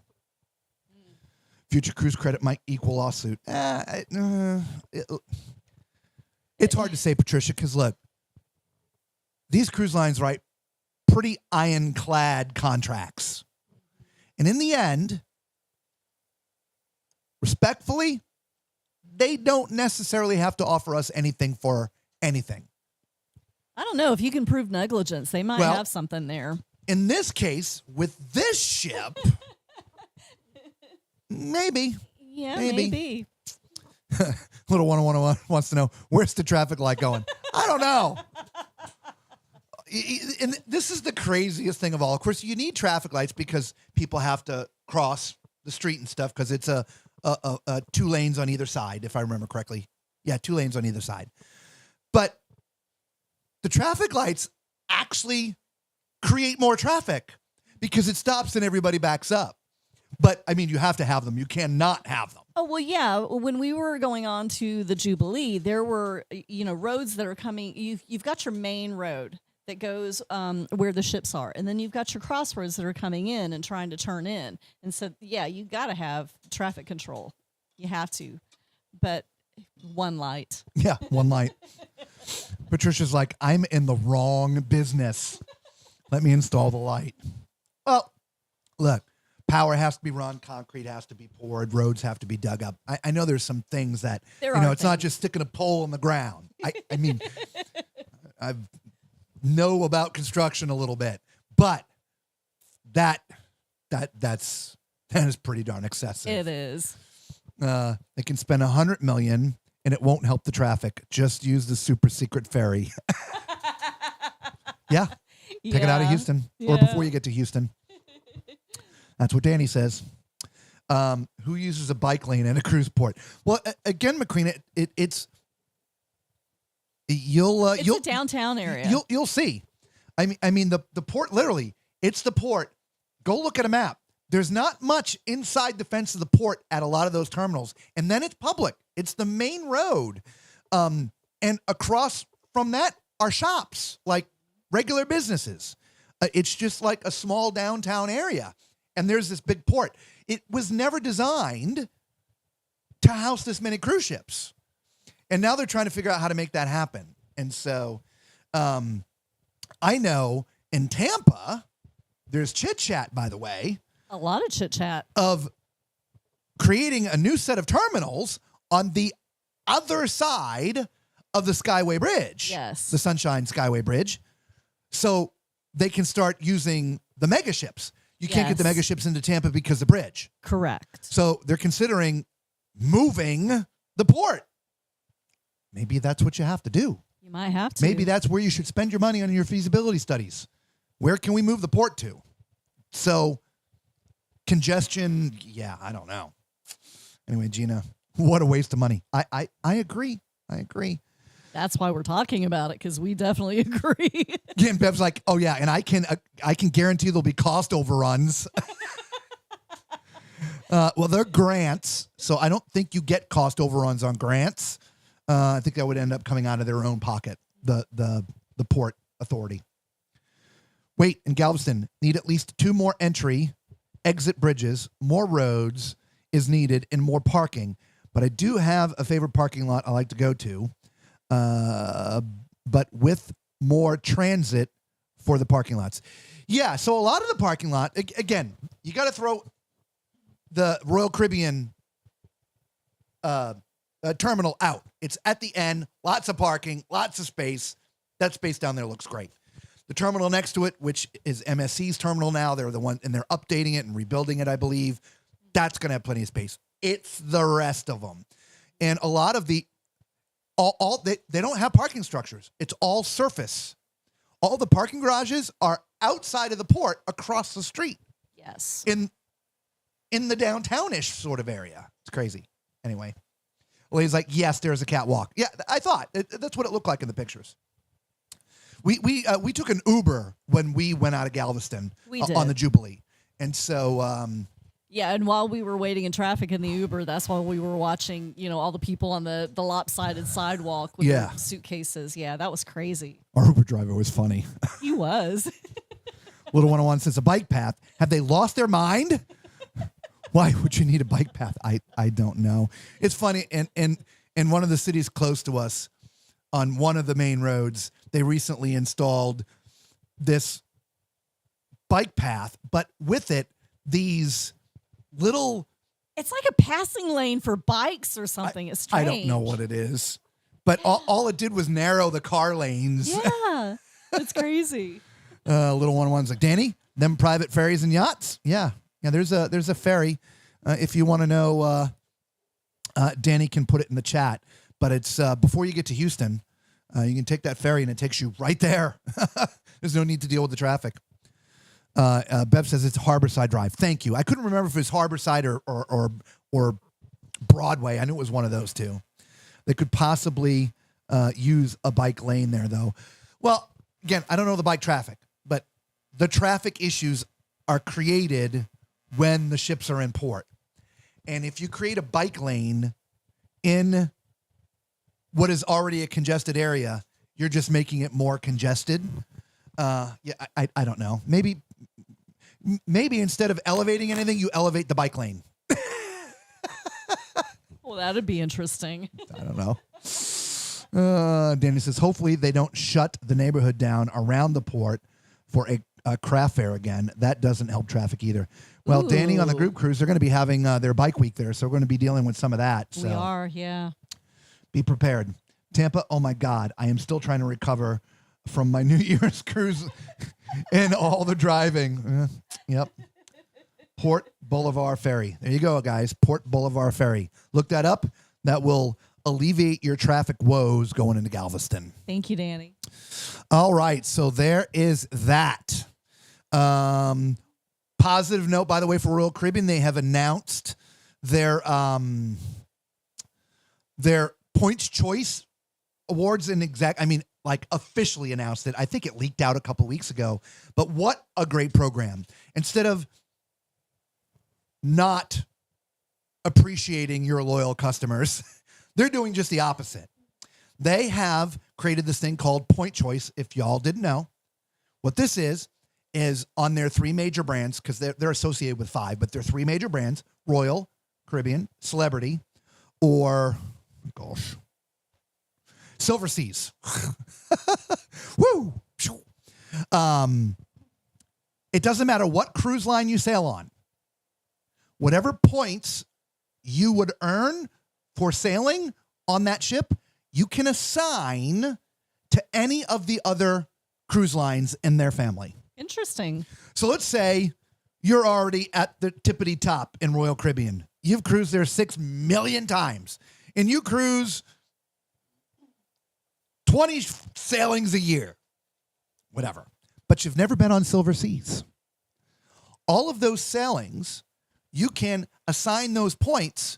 Future cruise credit might equal lawsuit. It's hard to say, Patricia, because look, these cruise lines write pretty ironclad contracts. And in the end, respectfully, they don't necessarily have to offer us anything for anything. I don't know. If you can prove negligence, they might Well, have something there. In this case, with this ship, maybe. Yeah, maybe. Little 101 wants to know, where's the traffic light going? I don't know. And this is the craziest thing of all. Of course, you need traffic lights because people have to cross the street and stuff because it's a 2 lanes on either side, if I remember correctly. Yeah, 2 lanes on either side. But the traffic lights actually create more traffic because it stops and everybody backs up. But, I mean, you have to have them. You cannot have them. Oh, well, yeah. When we were going on to the Jubilee, there were, roads that are coming. You've got your main road that goes where the ships are. And then you've got your crossroads that are coming in and trying to turn in. And so, yeah, you got to have traffic control. You have to. But one light. Yeah, one light. Patricia's like, I'm in the wrong business. Let me install the light. Well, look, power has to be run. Concrete has to be poured. Roads have to be dug up. I know there's some things that, it's not just sticking a pole in the ground. I mean, I know about construction a little bit, but that is pretty darn excessive. It is. They can spend $100 million and it won't help the traffic. Just use the super secret ferry. Yeah. Take it out of Houston or before you get to Houston. That's what Danny says. Who uses a bike lane in a cruise port? Well, again, McQueen, it's a downtown area. You'll see. I mean the port, literally, it's the port. Go look at a map. There's not much inside the fence of the port at a lot of those terminals. And then it's public. It's the main road. And across from that are shops, like regular businesses. It's just like a small downtown area. And there's this big port. It was never designed to house this many cruise ships. And now they're trying to figure out how to make that happen. And so I know in Tampa, there's chit-chat, by the way. A lot of chit-chat. Of creating a new set of terminals on the other side of the Skyway Bridge. Yes. The Sunshine Skyway Bridge. So they can start using the mega ships. You can't get the mega ships into Tampa because of the bridge. Correct. So they're considering moving the port. Maybe that's what you have to do. You might have to. Maybe that's where you should spend your money on your feasibility studies. Where can we move the port to? So congestion, yeah, I don't know. Anyway, Gina, what a waste of money. I agree. That's why we're talking about it, because we definitely agree. Yeah, and Bev's like, oh yeah, and I can guarantee there'll be cost overruns. Well, they're grants, so I don't think you get cost overruns on grants. I think that would end up coming out of their own pocket, the port authority. Wait, in Galveston, need at least 2 more entry, exit bridges, more roads is needed, and more parking. But I do have a favorite parking lot I like to go to, but with more transit for the parking lots. Yeah, so a lot of the parking lot, again, you got to throw the Royal Caribbean terminal out. It's at the end, lots of parking, lots of space. That space down there looks great. The terminal next to it, which is MSC's terminal now, they're the one, and they're updating it and rebuilding it, I believe. That's going to have plenty of space. It's the rest of them. And a lot of the, they don't have parking structures. It's all surface. All the parking garages are outside of the port across the street. Yes. In the downtownish sort of area. It's crazy. Anyway. Well, he's like, yes, there's a catwalk. Yeah, I thought. That's what it looked like in the pictures. We took an Uber when we went out of Galveston on the Jubilee. And so... yeah, and while we were waiting in traffic in the Uber, that's while we were watching, all the people on the lopsided sidewalk with their suitcases. Yeah, that was crazy. Our Uber driver was funny. He was. Little 101 says, a bike path. Have they lost their mind? Why would you need a bike path? I don't know. It's funny. In one of the cities close to us, on one of the main roads, they recently installed this bike path, but with it, these little... It's like a passing lane for bikes or something. It's strange. I don't know what it is. But all it did was narrow the car lanes. Yeah, it's crazy. Little 101's like, Danny, them private ferries and yachts? Yeah. Yeah, there's a ferry. If you want to know, Danny can put it in the chat. But it's before you get to Houston, you can take that ferry and it takes you right there. There's no need to deal with the traffic. Bev says it's Harborside Drive. Thank you. I couldn't remember if it was Harborside or Broadway. I knew it was one of those two. They could possibly use a bike lane there, though. Well, again, I don't know the bike traffic, but the traffic issues are created when the ships are in port. And if you create a bike lane in what is already a congested area, you're just making it more congested. I don't know. Maybe instead of elevating anything, you elevate the bike lane. Well, that'd be interesting. I don't know. Danny says, hopefully they don't shut the neighborhood down around the port for a craft fair again. That doesn't help traffic either. Well, Danny, on the group cruise, they're going to be having their bike week there, so we're going to be dealing with some of that. So we are, yeah. Be prepared. Tampa, oh my God, I am still trying to recover from my New Year's cruise and all the driving. Yep. Port Boulevard Ferry. There you go, guys. Port Boulevard Ferry. Look that up. That will alleviate your traffic woes going into Galveston. Thank you, Danny. All right. So there is that. Positive note, by the way, for Royal Caribbean, they have announced their Points Choice Awards officially announced it. I think it leaked out a couple weeks ago. But what a great program. Instead of not appreciating your loyal customers, they're doing just the opposite. They have created this thing called Point Choice. If y'all didn't know, what this is on their 3 major brands, because they're associated with 5, but they're 3 major brands: Royal Caribbean, Celebrity, or Silver Seas. Woo! It doesn't matter what cruise line you sail on. Whatever points you would earn for sailing on that ship, you can assign to any of the other cruise lines in their family. Interesting. So let's say you're already at the tippity top in Royal Caribbean. You've cruised there 6 million times, and you cruise 20 sailings a year, whatever. But you've never been on Silver Seas. All of those sailings, you can assign those points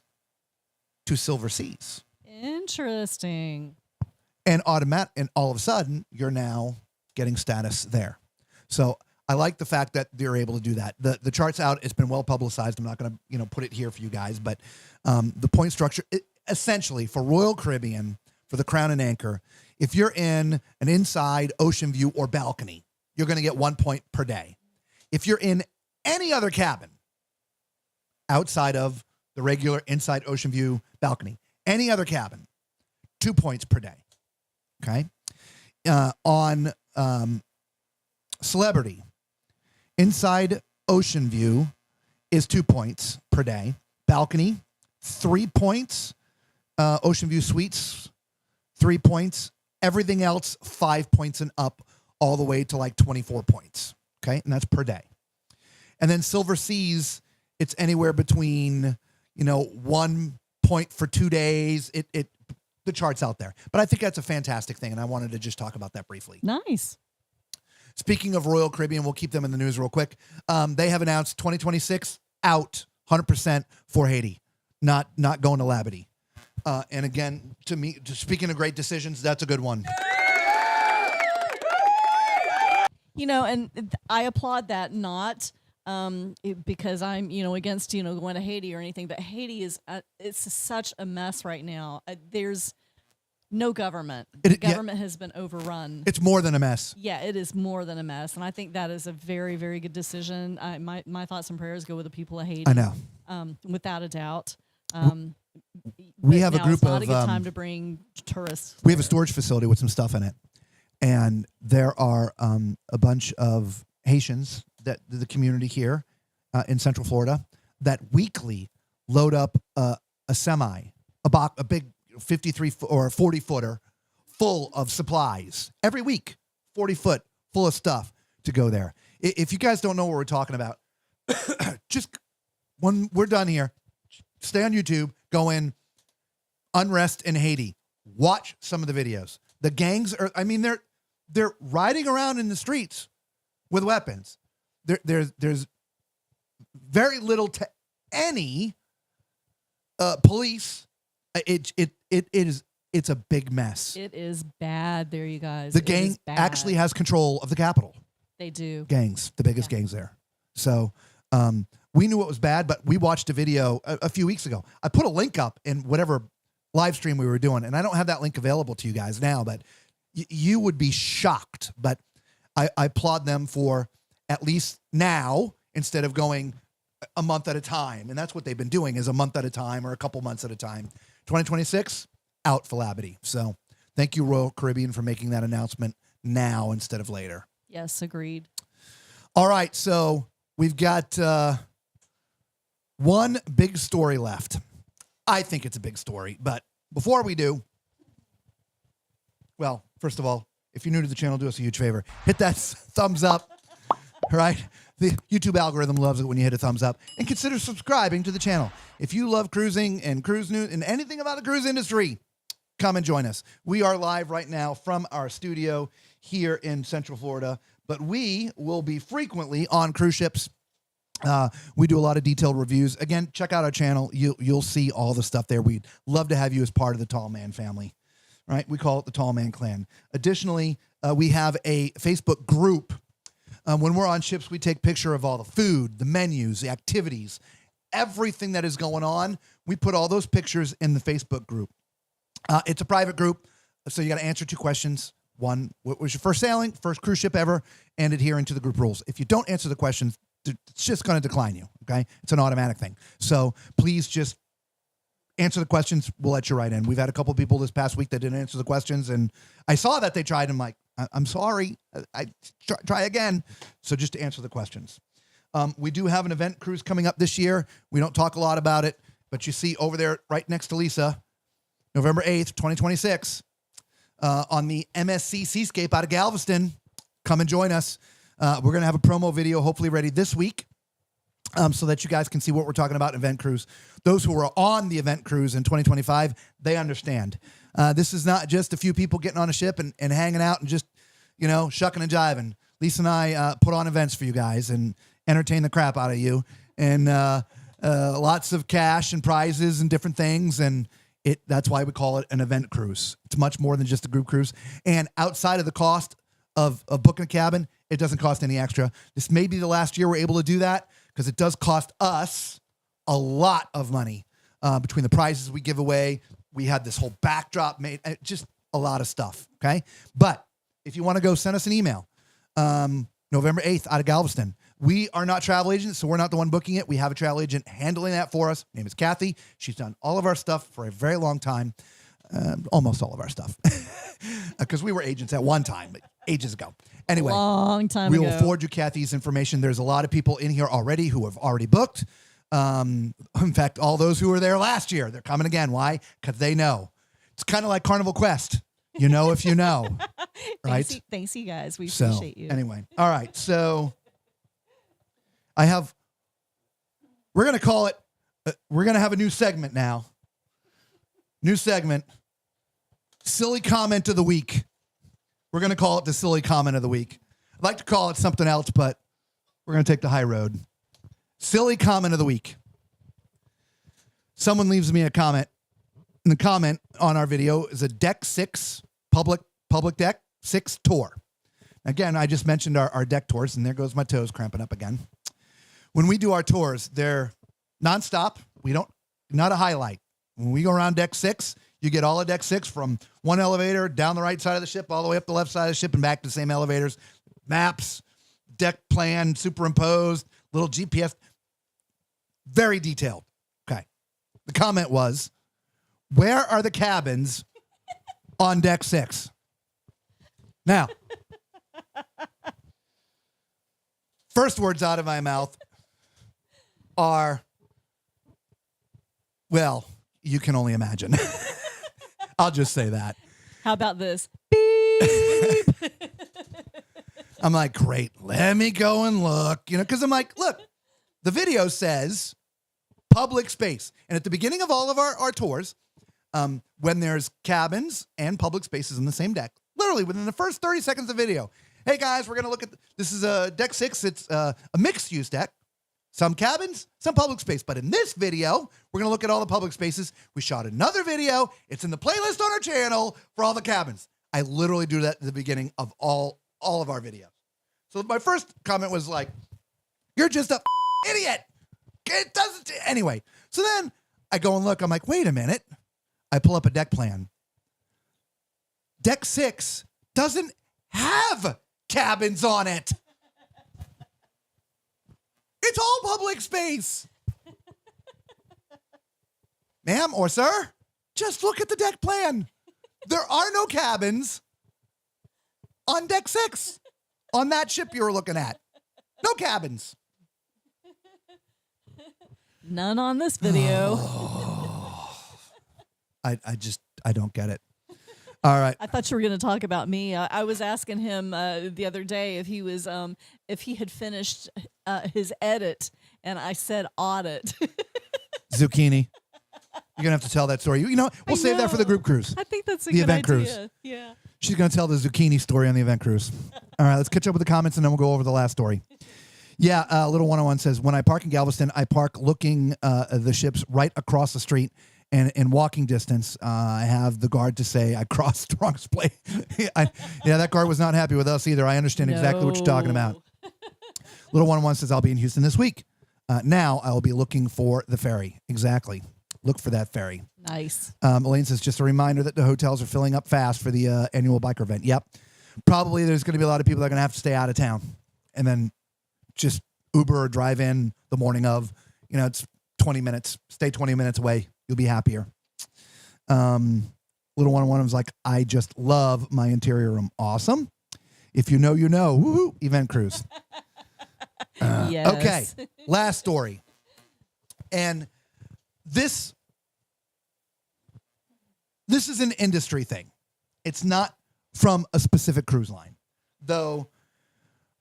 to Silver Seas. Interesting. And all of a sudden, you're now getting status there. So I like the fact that they're able to do that. The chart's out. It's been well publicized. I'm not going to put it here for you guys, but the point structure, essentially for Royal Caribbean, for the Crown and Anchor, if you're in an inside ocean view or balcony, you're going to get 1 point per day. If you're in any other cabin outside of the regular inside ocean view balcony, any other cabin, 2 points per day. Okay. On Celebrity, inside ocean view is 2 points per day. Balcony, 3 points. Ocean view suites, 3 points. Everything else, 5 points and up, all the way to like 24 points. Okay. And that's per day. And then Silver Seas, it's anywhere between, 1 point for 2 days. The chart's out there. But I think that's a fantastic thing, and I wanted to just talk about that briefly. Nice. Speaking of Royal Caribbean, we'll keep them in the news real quick. They have announced 2026 out 100% for Haiti, not going to Labadee. And again, to me, speaking of great decisions, that's a good one. And I applaud that, not because I'm, against, going to Haiti or anything, but Haiti is, it's such a mess right now. There's no government. The government has been overrun. It's more than a mess. Yeah, it is more than a mess. And I think that is a very, very good decision. My thoughts and prayers go with the people of Haiti. I know. Without a doubt. We have a group it's not of a good time to bring tourists. We have a storage facility with some stuff in it. And there are a bunch of Haitians that the community here in Central Florida that weekly load up a semi, a big 53 or 40 footer full of supplies every week, 40 foot full of stuff to go there. If you guys don't know what we're talking about, just when we're done here, stay on YouTube, go in unrest in Haiti, watch some of the videos. The gangs are, they're riding around in the streets with weapons. There's very little to any police. It's a big mess. It is bad there, you guys. The gang actually has control of the capital. They do. Gangs, the biggest gangs there. So we knew it was bad, but we watched a video a few weeks ago. I put a link up in whatever live stream we were doing, and I don't have that link available to you guys now, but you would be shocked. But I applaud them for at least now, instead of going a month at a time. And that's what they've been doing, is a month at a time or a couple months at a time. 2026, out for Labadee. So thank you, Royal Caribbean, for making that announcement now instead of later. Yes, agreed. All right, so we've got one big story left. I think it's a big story, but before we do, well, first of all, if you're new to the channel, do us a huge favor. Hit that thumbs up, right? The YouTube algorithm loves it when you hit a thumbs up. And consider subscribing to the channel. If you love cruising and cruise news and anything about the cruise industry, come and join us. We are live right now from our studio here in Central Florida, but we will be frequently on cruise ships. We do a lot of detailed reviews. Again, check out our channel. You'll see all the stuff there. We'd love to have you as part of the Tall Man family, right? We call it the Tall Man Clan. Additionally, we have a Facebook group. When we're on ships, we take picture of all the food, the menus, the activities, everything that is going on. We put all those pictures in the Facebook group. It's a private group, so you got to answer 2 questions. One, what was your first sailing, first cruise ship ever, and adhering to the group rules. If you don't answer the questions, it's just going to decline you, okay? It's an automatic thing. So please just answer the questions. We'll let you right in. We've had a couple people this past week that didn't answer the questions, and I saw that they tried. I'm like, I'm sorry. I try again. So just to answer the questions. We do have an event cruise coming up this year. We don't talk a lot about it, but you see over there right next to Lisa, November 8th, 2026, on the MSC Seascape out of Galveston. Come and join us. We're going to have a promo video hopefully ready this week so that you guys can see what we're talking about in event cruise. Those who are on the event cruise in 2025, they understand. This is not just a few people getting on a ship and hanging out and just, shucking and jiving. Lisa and I put on events for you guys and entertain the crap out of you. And lots of cash and prizes and different things. And that's why we call it an event cruise. It's much more than just a group cruise. And outside of the cost of booking a cabin, it doesn't cost any extra. This may be the last year we're able to do that because it does cost us a lot of money between the prizes we give away. We had this whole backdrop made, just a lot of stuff, okay? But if you want to go, send us an email. November 8th out of Galveston. We are not travel agents, so we're not the one booking it. We have a travel agent handling that for us. Her name is Kathy. She's done all of our stuff for a very long time. Almost all of our stuff. Because we were agents at one time, ages ago. Anyway, long time we ago. will forward you Kathy's information. There's a lot of people in here already who have already booked. In fact, all those who were there last year, they're coming again. Why? Because they know. It's kind of like Carnival Quest. You know if you know. Right? Thanks, you guys. We appreciate you. Anyway, all right. So we're going to call it, we're going to have a new segment now. New segment. Silly comment of the week. We're going to call it the silly comment of the week. I'd like to call it something else, but we're going to take the high road. Silly comment of the week. Someone leaves me a comment. And the comment on our video is a Deck 6 public Deck 6 tour. Again, I just mentioned our deck tours, and there goes my toes cramping up again. When we do our tours, they're nonstop. Not a highlight. When we go around Deck 6, you get all of Deck 6 from one elevator down the right side of the ship, all the way up the left side of the ship and back to the same elevators. Maps, deck plan, superimposed, little GPS. Very detailed. Okay. The comment was, where are the cabins on Deck 6? Now, first words out of my mouth are, well, you can only imagine. I'll just say that. How about this? Beep. I'm like, great, let me go and look, because I'm like, look, the video says public space. And at the beginning of all of our tours, when there's cabins and public spaces in the same deck, literally within the first 30 seconds of video, hey guys, we're going to look at, this is a Deck 6. It's a mixed use deck. Some cabins, some public space. But in this video, we're going to look at all the public spaces. We shot another video. It's in the playlist on our channel for all the cabins. I literally do that at the beginning of all of our videos. So my first comment was like, you're just a idiot. It doesn't. Anyway, so then I go and look. I'm like, wait a minute. I pull up a deck plan. Deck 6 doesn't have cabins on it. It's all public space. Ma'am or sir, just look at the deck plan. There are no cabins on Deck 6 on that ship you were looking at. No cabins. None on this video. I don't get it. All right. I thought you were going to talk about me. I was asking him the other day if he had finished his edit, and I said audit. Zucchini. You're gonna have to tell that story. We'll save that for the group cruise. I think that's a the good event idea. cruise. Yeah. She's gonna tell the zucchini story on the event cruise. All right, let's catch up with the comments and then we'll go over the last story. Yeah, Little 101 says, when I park in Galveston, I park looking the ships right across the street. And in walking distance, I have the guard to say I crossed Trunk's plate. That guard was not happy with us either. I understand exactly what you're talking about. Little 101 says, I'll be in Houston this week. Now I will be looking for the ferry. Exactly. Look for that ferry. Nice. Elaine says, just a reminder that the hotels are filling up fast for the annual biker event. Yep. Probably there's going to be a lot of people that are going to have to stay out of town and then just Uber or drive in the morning of. It's 20 minutes. Stay 20 minutes away. You'll be happier. Little 101 was like, I just love my interior room. Awesome. If you know, you know. Woo-hoo. Event cruise. Yes. Okay. Last story. And this is an industry thing. It's not from a specific cruise line. Though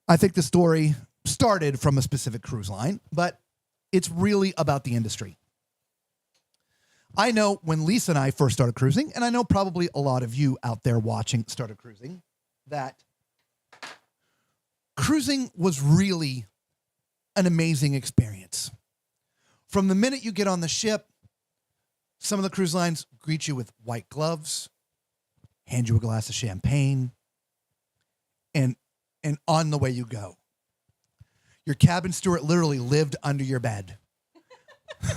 I think the story started from a specific cruise line, but it's really about the industry. I know when Lisa and I first started cruising, and I know probably a lot of you out there watching started cruising, that cruising was really an amazing experience. From the minute you get on the ship, some of the cruise lines greet you with white gloves, hand you a glass of champagne, and on the way you go. Your cabin steward literally lived under your bed.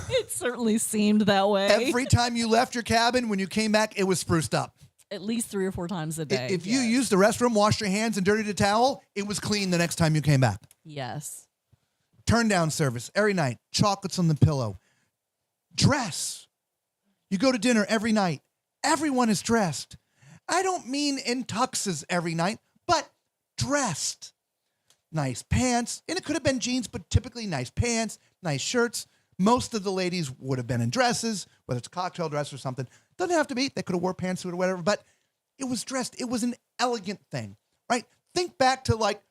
It certainly seemed that way. Every time you left your cabin, when you came back, it was spruced up. at least 3 or 4 times a day. If you used the restroom, washed your hands, and dirtied a towel, it was clean the next time you came back. Yes. Turn down service every night. Chocolates on the pillow. Dress. You go to dinner every night. Everyone is dressed. I don't mean in tuxes every night, but dressed. Nice pants. And it could have been jeans, but typically nice pants, nice shirts. Most of the ladies would have been in dresses, whether it's a cocktail dress or something. Doesn't have to be. They could have wore pantsuit or whatever, but it was dressed. It was an elegant thing, right? Think back to like,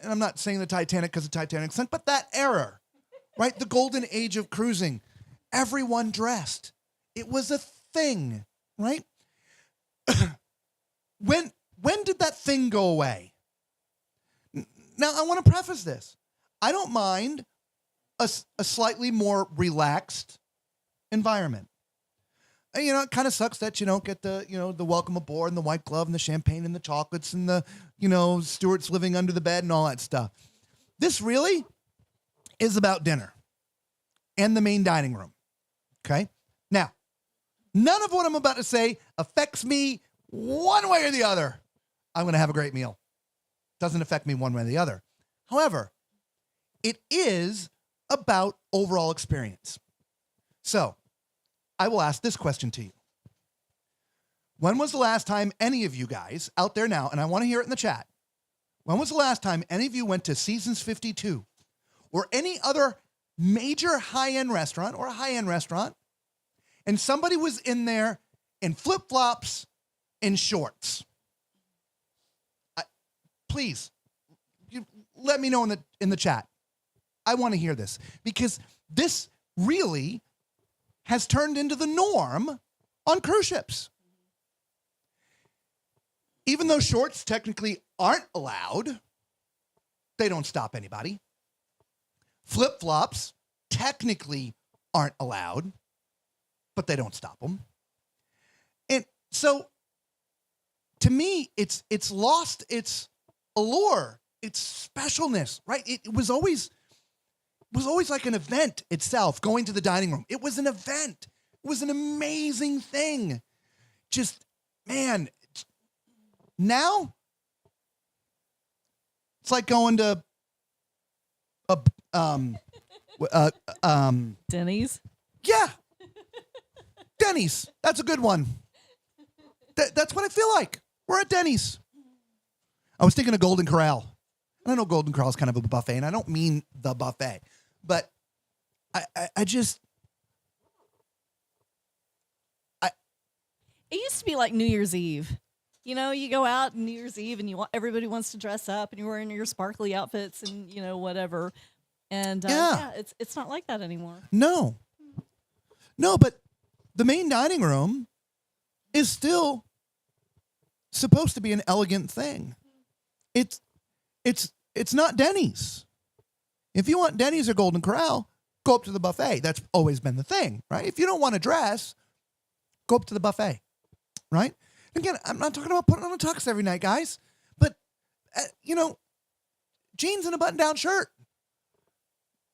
and I'm not saying the Titanic because the Titanic sunk, but that era, right? The golden age of cruising. Everyone dressed. It was a thing, right? When did that thing go away? Now, I want to preface this. I don't mind a slightly more relaxed environment. And, it kind of sucks that you don't get the, the welcome aboard and the white glove and the champagne and the chocolates and the, stewards living under the bed and all that stuff. This really is about dinner and the main dining room. Okay? Now, none of what I'm about to say affects me one way or the other. I'm going to have a great meal. Doesn't affect me one way or the other. However, it is about overall experience. So, I will ask this question to you. When was the last time any of you guys out there now, and I want to hear it in the chat, when was the last time any of you went to Seasons 52 or any other major high-end restaurant or a high-end restaurant and somebody was in there in flip-flops and shorts? Please, let me know in the chat. I want to hear this because this really has turned into the norm on cruise ships. Even though shorts technically aren't allowed, they don't stop anybody. Flip-flops technically aren't allowed, but they don't stop them. And so, to me, it's lost its allure, its specialness, right? It was always like an event itself, going to the dining room. It was an event. It was an amazing thing. Just, man, now it's like going to Denny's? Yeah. Denny's. That's a good one. That's what I feel like. We're at Denny's. I was thinking of Golden Corral. And I know Golden Corral is kind of a buffet, and I don't mean the buffet, but I just... It used to be like New Year's Eve. You go out New Year's Eve and everybody wants to dress up and you're wearing your sparkly outfits and, whatever. And it's not like that anymore. No, but the main dining room is still supposed to be an elegant thing. It's not Denny's. If you want Denny's or Golden Corral, go up to the buffet. That's always been the thing, right? If you don't want to dress, go up to the buffet, right? Again, I'm not talking about putting on a tux every night, guys, but, jeans and a button-down shirt.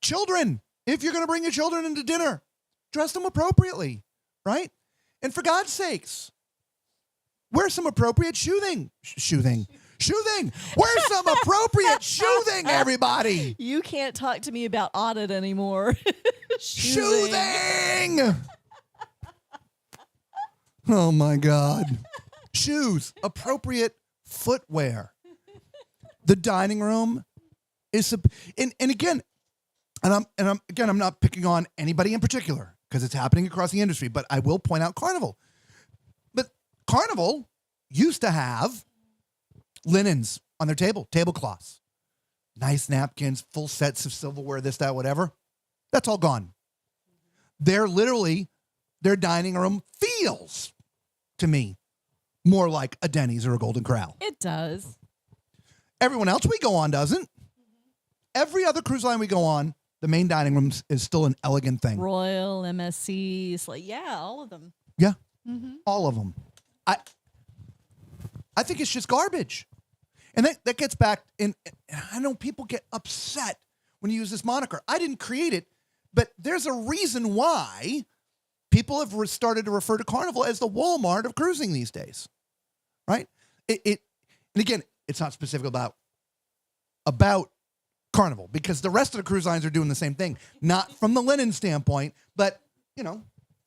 Children, if you're going to bring your children into dinner, dress them appropriately, right? And for God's sakes, wear some appropriate shooting. Wear some appropriate shooting, everybody. You can't talk to me about audit anymore. Shooting. Oh, my God. Shoes, appropriate footwear. The dining room is, and again, I'm not picking on anybody in particular because it's happening across the industry, but I will point out Carnival. But Carnival used to have linens on their tablecloths, nice napkins, full sets of silverware, this, that, whatever. That's all gone. Their dining room feels, to me, more like a Denny's or a Golden Corral. It does. Everyone else we go on doesn't. Every other cruise line we go on, the main dining room is still an elegant thing. Royal, MSC, all of them. Yeah, all of them. I think it's just garbage. And that gets back, and I know people get upset when you use this moniker. I didn't create it, but there's a reason why people have started to refer to Carnival as the Walmart of cruising these days, right? And again, it's not specific about Carnival, because the rest of the cruise lines are doing the same thing, not from the linen standpoint, but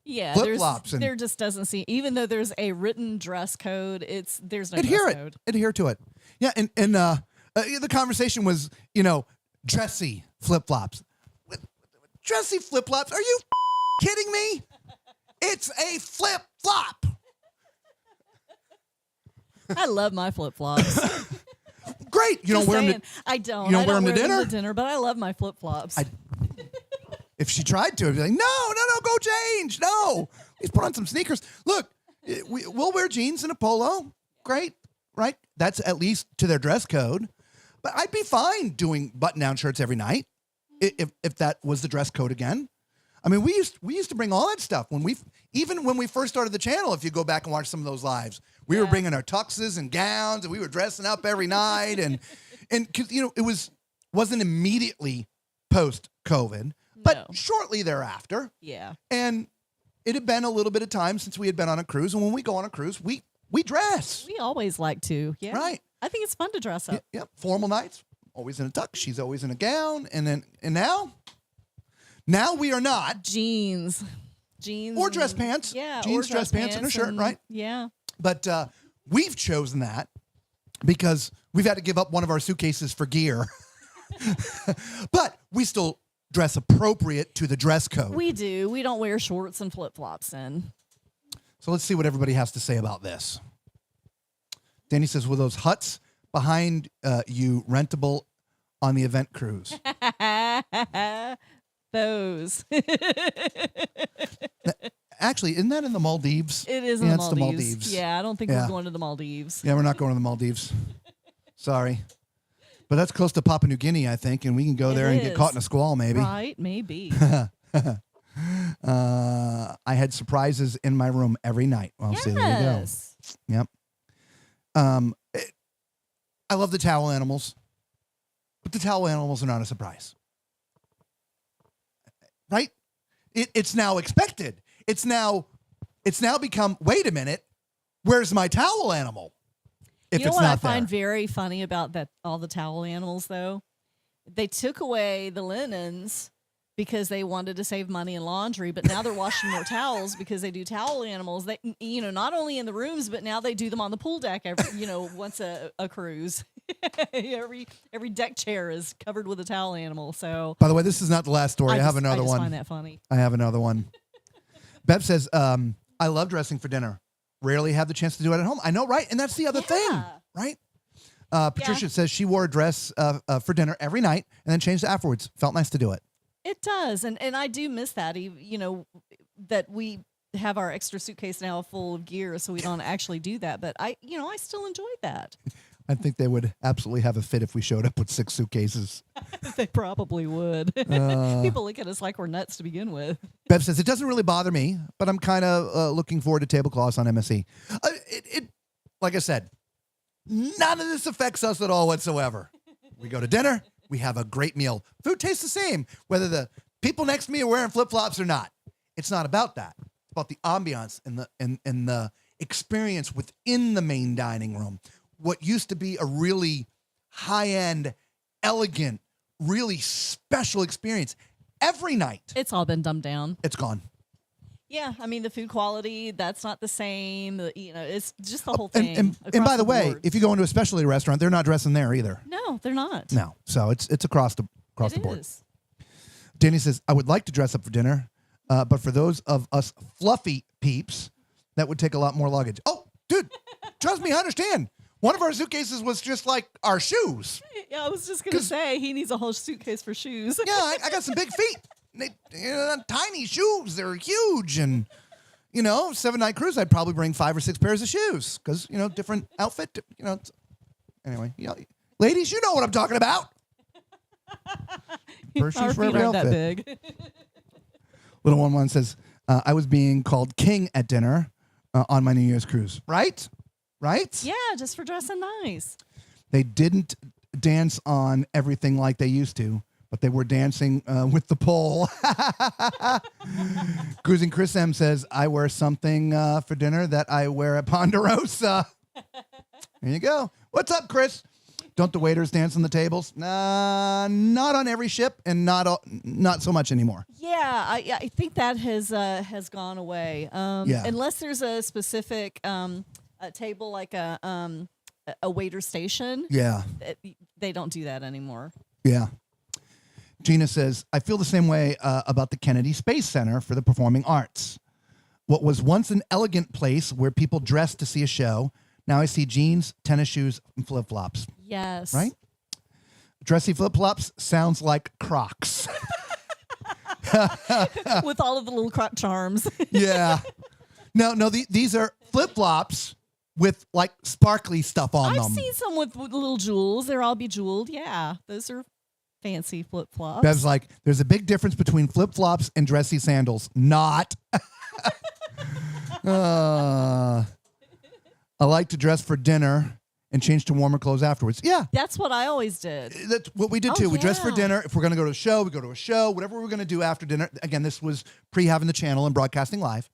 Yeah, flip-flops there just doesn't seem, even though there's a written dress code, there's no dress code. Adhere to it. Yeah, and the conversation was, dressy flip-flops. Dressy flip-flops? Are you kidding me? It's a flip-flop. I love my flip-flops. Great. You don't wear them to, I don't. You don't I wear don't them to wear dinner? them to dinner, but I love my flip-flops. If she tried to, I'd be like, no, go change. No. Please put on some sneakers. Look, we'll wear jeans and a polo. Great, right? That's at least to their dress code. But I'd be fine doing button-down shirts every night if that was the dress code again. I mean, we used to bring all that stuff when we first started the channel. If you go back and watch some of those lives, we were bringing our tuxes and gowns, and we were dressing up every night, and because it wasn't immediately post COVID, but shortly thereafter. Yeah, and it had been a little bit of time since we had been on a cruise, and when we go on a cruise, we dress. we always like to. Yeah, Right. I think it's fun to dress up. Yep. Formal nights, always in a tux. She's always in a gown, and now we are not. Jeans Or dress pants. Yeah, Jeans, or dress pants, and a shirt, right? Yeah. But we've chosen that because we've had to give up one of our suitcases for gear. But we still dress appropriate to the dress code. We do. We don't wear shorts and flip-flops in. So let's see what everybody has to say about this. Danny says, "Were those huts behind you rentable on the event cruise?" Those. Actually, isn't that in the Maldives? It is in Yeah, the it's the Maldives. Maldives. Yeah, I don't think Yeah. we're going to the Maldives. Yeah, we're not going to the Maldives. Sorry. But that's close to Papua New Guinea, I think, and we can go It there and get is. caught in a squall, maybe. Right, maybe. I had surprises in my room every night. Well, see, there you go. Yes. Yep. I love the towel animals, but the towel animals are not a surprise. Right? It's now expected. It's now become, wait a minute, where's my towel animal? If You know it's what not I find there. very funny about that all the towel animals though? They took away the linens because they wanted to save money in laundry, but now they're washing more towels because they do towel animals. They not only in the rooms, but now they do them on the pool deck every once a cruise. every deck chair is covered with a towel animal. So By the way, this is not the last story. I have I another just one. find that funny. I have another one. Bev says, I love dressing for dinner. Rarely have the chance to do it at home. I know, right? And that's the other thing, right? Patricia says she wore a dress for dinner every night and then changed it afterwards. Felt nice to do it. It does, and I do miss that. That we have our extra suitcase now full of gear, so we don't actually do that. But I still enjoyed that. I think they would absolutely have a fit if we showed up with 6 suitcases. They probably would. People look at us like we're nuts to begin with. Bev says, it doesn't really bother me, but I'm kind of looking forward to tablecloths on MSE. Like I said, none of this affects us at all whatsoever. We go to dinner. We have a great meal. Food tastes the same, whether the people next to me are wearing flip-flops or not. It's not about that. It's about the ambiance and the experience within the main dining room. What used to be a really high-end, elegant, really special experience every night. It's all been dumbed down. It's gone. Yeah, I mean the food quality, that's not the same. It's just the whole thing. And by the way, if you go into a specialty restaurant, they're not dressing there either. No, they're not. No. So it's across the It board. is. Danny says, I would like to dress up for dinner, but for those of us fluffy peeps, that would take a lot more luggage. Oh, dude, trust me, I understand. One of our suitcases was just like our shoes. Yeah, I was just gonna say he needs a whole suitcase for shoes. Yeah, I got some big feet. Tiny shoes. They're huge. And, 7-night cruise, I'd probably bring 5 or 6 pairs of shoes because, different outfit. Anyway, ladies, you know what I'm talking about. Pair of Our shoes for feet every aren't that outfit. big. Little one says, I was being called king at dinner on my New Year's cruise. Right? Right? Yeah, just for dressing nice. They didn't dance on everything like they used to, but they were dancing with the pole. Cruising Chris M says, I wear something for dinner that I wear at Ponderosa. There you go. What's up, Chris? Don't the waiters dance on the tables? Not on every ship, and not so much anymore. Yeah, I think that has gone away. Unless there's a specific a table like a waiter station. Yeah. They don't do that anymore. Yeah. Gina says, I feel the same way about the Kennedy Space Center for the Performing Arts. What was once an elegant place where people dressed to see a show, now I see jeans, tennis shoes, and flip-flops. Yes. Right? Dressy flip-flops sounds like Crocs. With all of the little Croc charms. Yeah. No, these are flip-flops with like sparkly stuff on them. I've seen some with little jewels. They're all bejeweled. Yeah, those are fancy flip-flops. Bev's like, there's a big difference between flip-flops and dressy sandals. Not. I like to dress for dinner and change to warmer clothes afterwards. Yeah. That's what I always did. That's what we did too. We dress for dinner. If we're going to go to a show, we go to a show. Whatever we're going to do after dinner. Again, this was pre-having the channel and broadcasting live.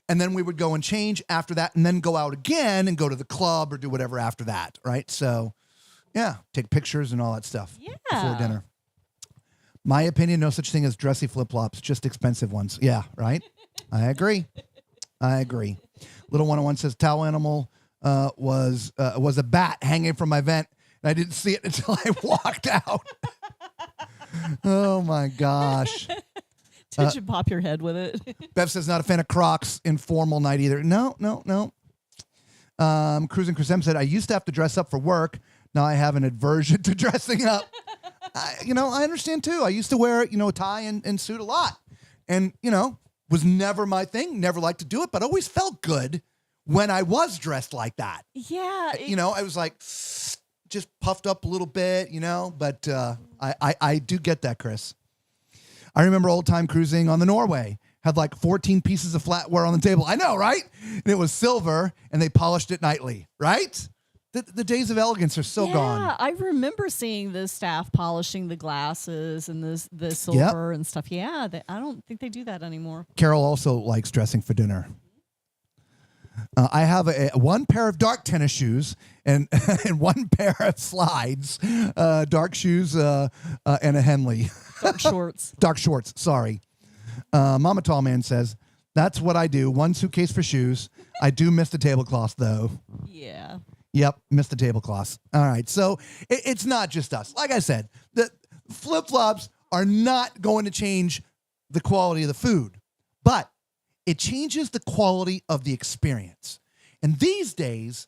And then we would go and change after that and then go out again and go to the club or do whatever after that, right? So, yeah, take pictures and all that stuff before dinner. My opinion, no such thing as dressy flip-flops, just expensive ones. Yeah, right? I agree. Little 101 says, towel animal was a bat hanging from my vent, and I didn't see it until I walked out. Oh, my gosh. Did you pop your head with it? Bev says not a fan of Crocs in formal night either. No. Cruising Chris M said, I used to have to dress up for work. Now I have an aversion to dressing up. I understand too. I used to wear, a tie and suit a lot. And, was never my thing. Never liked to do it, but always felt good when I was dressed like that. Yeah. I was like just puffed up a little bit, but I do get that, Chris. I remember old time cruising on the Norway. Had like 14 pieces of flatware on the table. I know, right? And it was silver, and they polished it nightly, right? The days of elegance are so gone. Yeah, I remember seeing the staff polishing the glasses and the silver and stuff. Yeah, I don't think they do that anymore. Carol also likes dressing for dinner. I have one pair of dark tennis shoes and one pair of slides, dark shoes, and a Henley. Dark shorts. Dark shorts, sorry. Mama Tall Man says, that's what I do. One suitcase for shoes. I do miss the tablecloth, though. Yeah. Yep, miss the tablecloth. All right, so it's not just us. Like I said, the flip-flops are not going to change the quality of the food, but it changes the quality of the experience. And these days,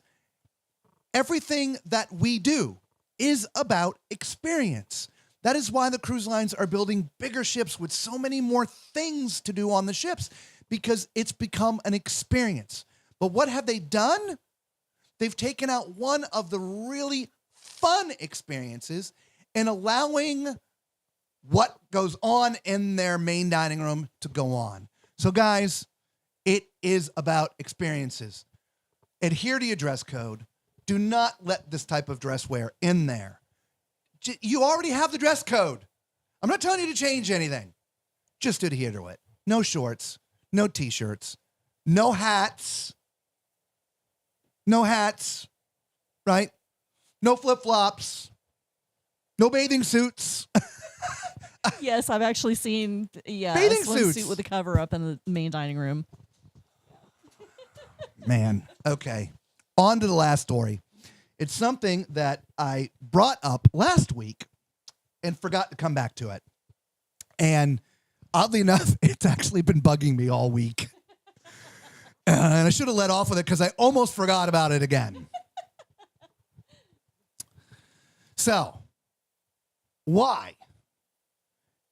everything that we do is about experience. That is why the cruise lines are building bigger ships with so many more things to do on the ships, because it's become an experience. But what have they done? They've taken out one of the really fun experiences and allowing what goes on in their main dining room to go on. So guys, it is about experiences. Adhere to your dress code. Do not let this type of dress wear in there. You already have the dress code. I'm not telling you to change anything. Just adhere to it. No shorts, no t-shirts, no hats. No hats, right? No flip-flops. No bathing suits. Yes, I've actually seen bathing a suits swimsuit with a cover up in the main dining room. Man, okay. On to the last story. It's something that I brought up last week and forgot to come back to it. And oddly enough, it's actually been bugging me all week. And I should have let off with it because I almost forgot about it again. So, why,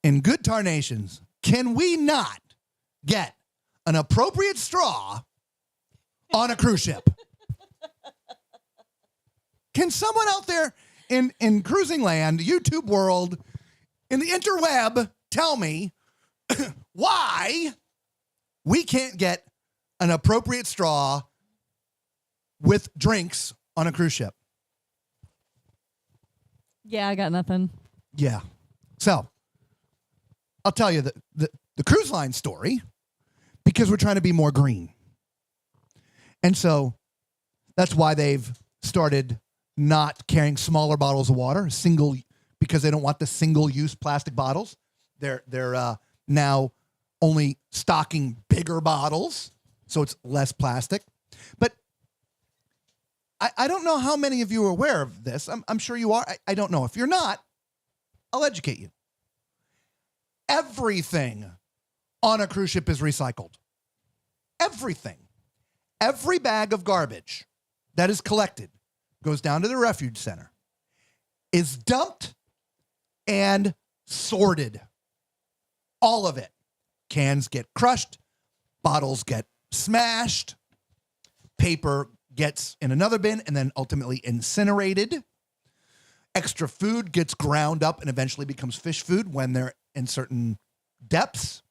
in good tarnations, can we not get an appropriate straw on a cruise ship? Can someone out there in cruising land, YouTube world, in the interweb tell me why we can't get an appropriate straw with drinks on a cruise ship? Yeah, I got nothing. Yeah. So I'll tell you the cruise line story because we're trying to be more green. And so that's why they've started not carrying smaller bottles of water, because they don't want the single-use plastic bottles. They're now only stocking bigger bottles, so it's less plastic. But I don't know how many of you are aware of this. I'm sure you are. I don't know. If you're not, I'll educate you. Everything on a cruise ship is recycled. Everything. Every bag of garbage that is collected goes down to the refuge center, is dumped and sorted. All of it. Cans get crushed, bottles get smashed, paper gets in another bin and then ultimately incinerated. Extra food gets ground up and eventually becomes fish food when they're in certain depths.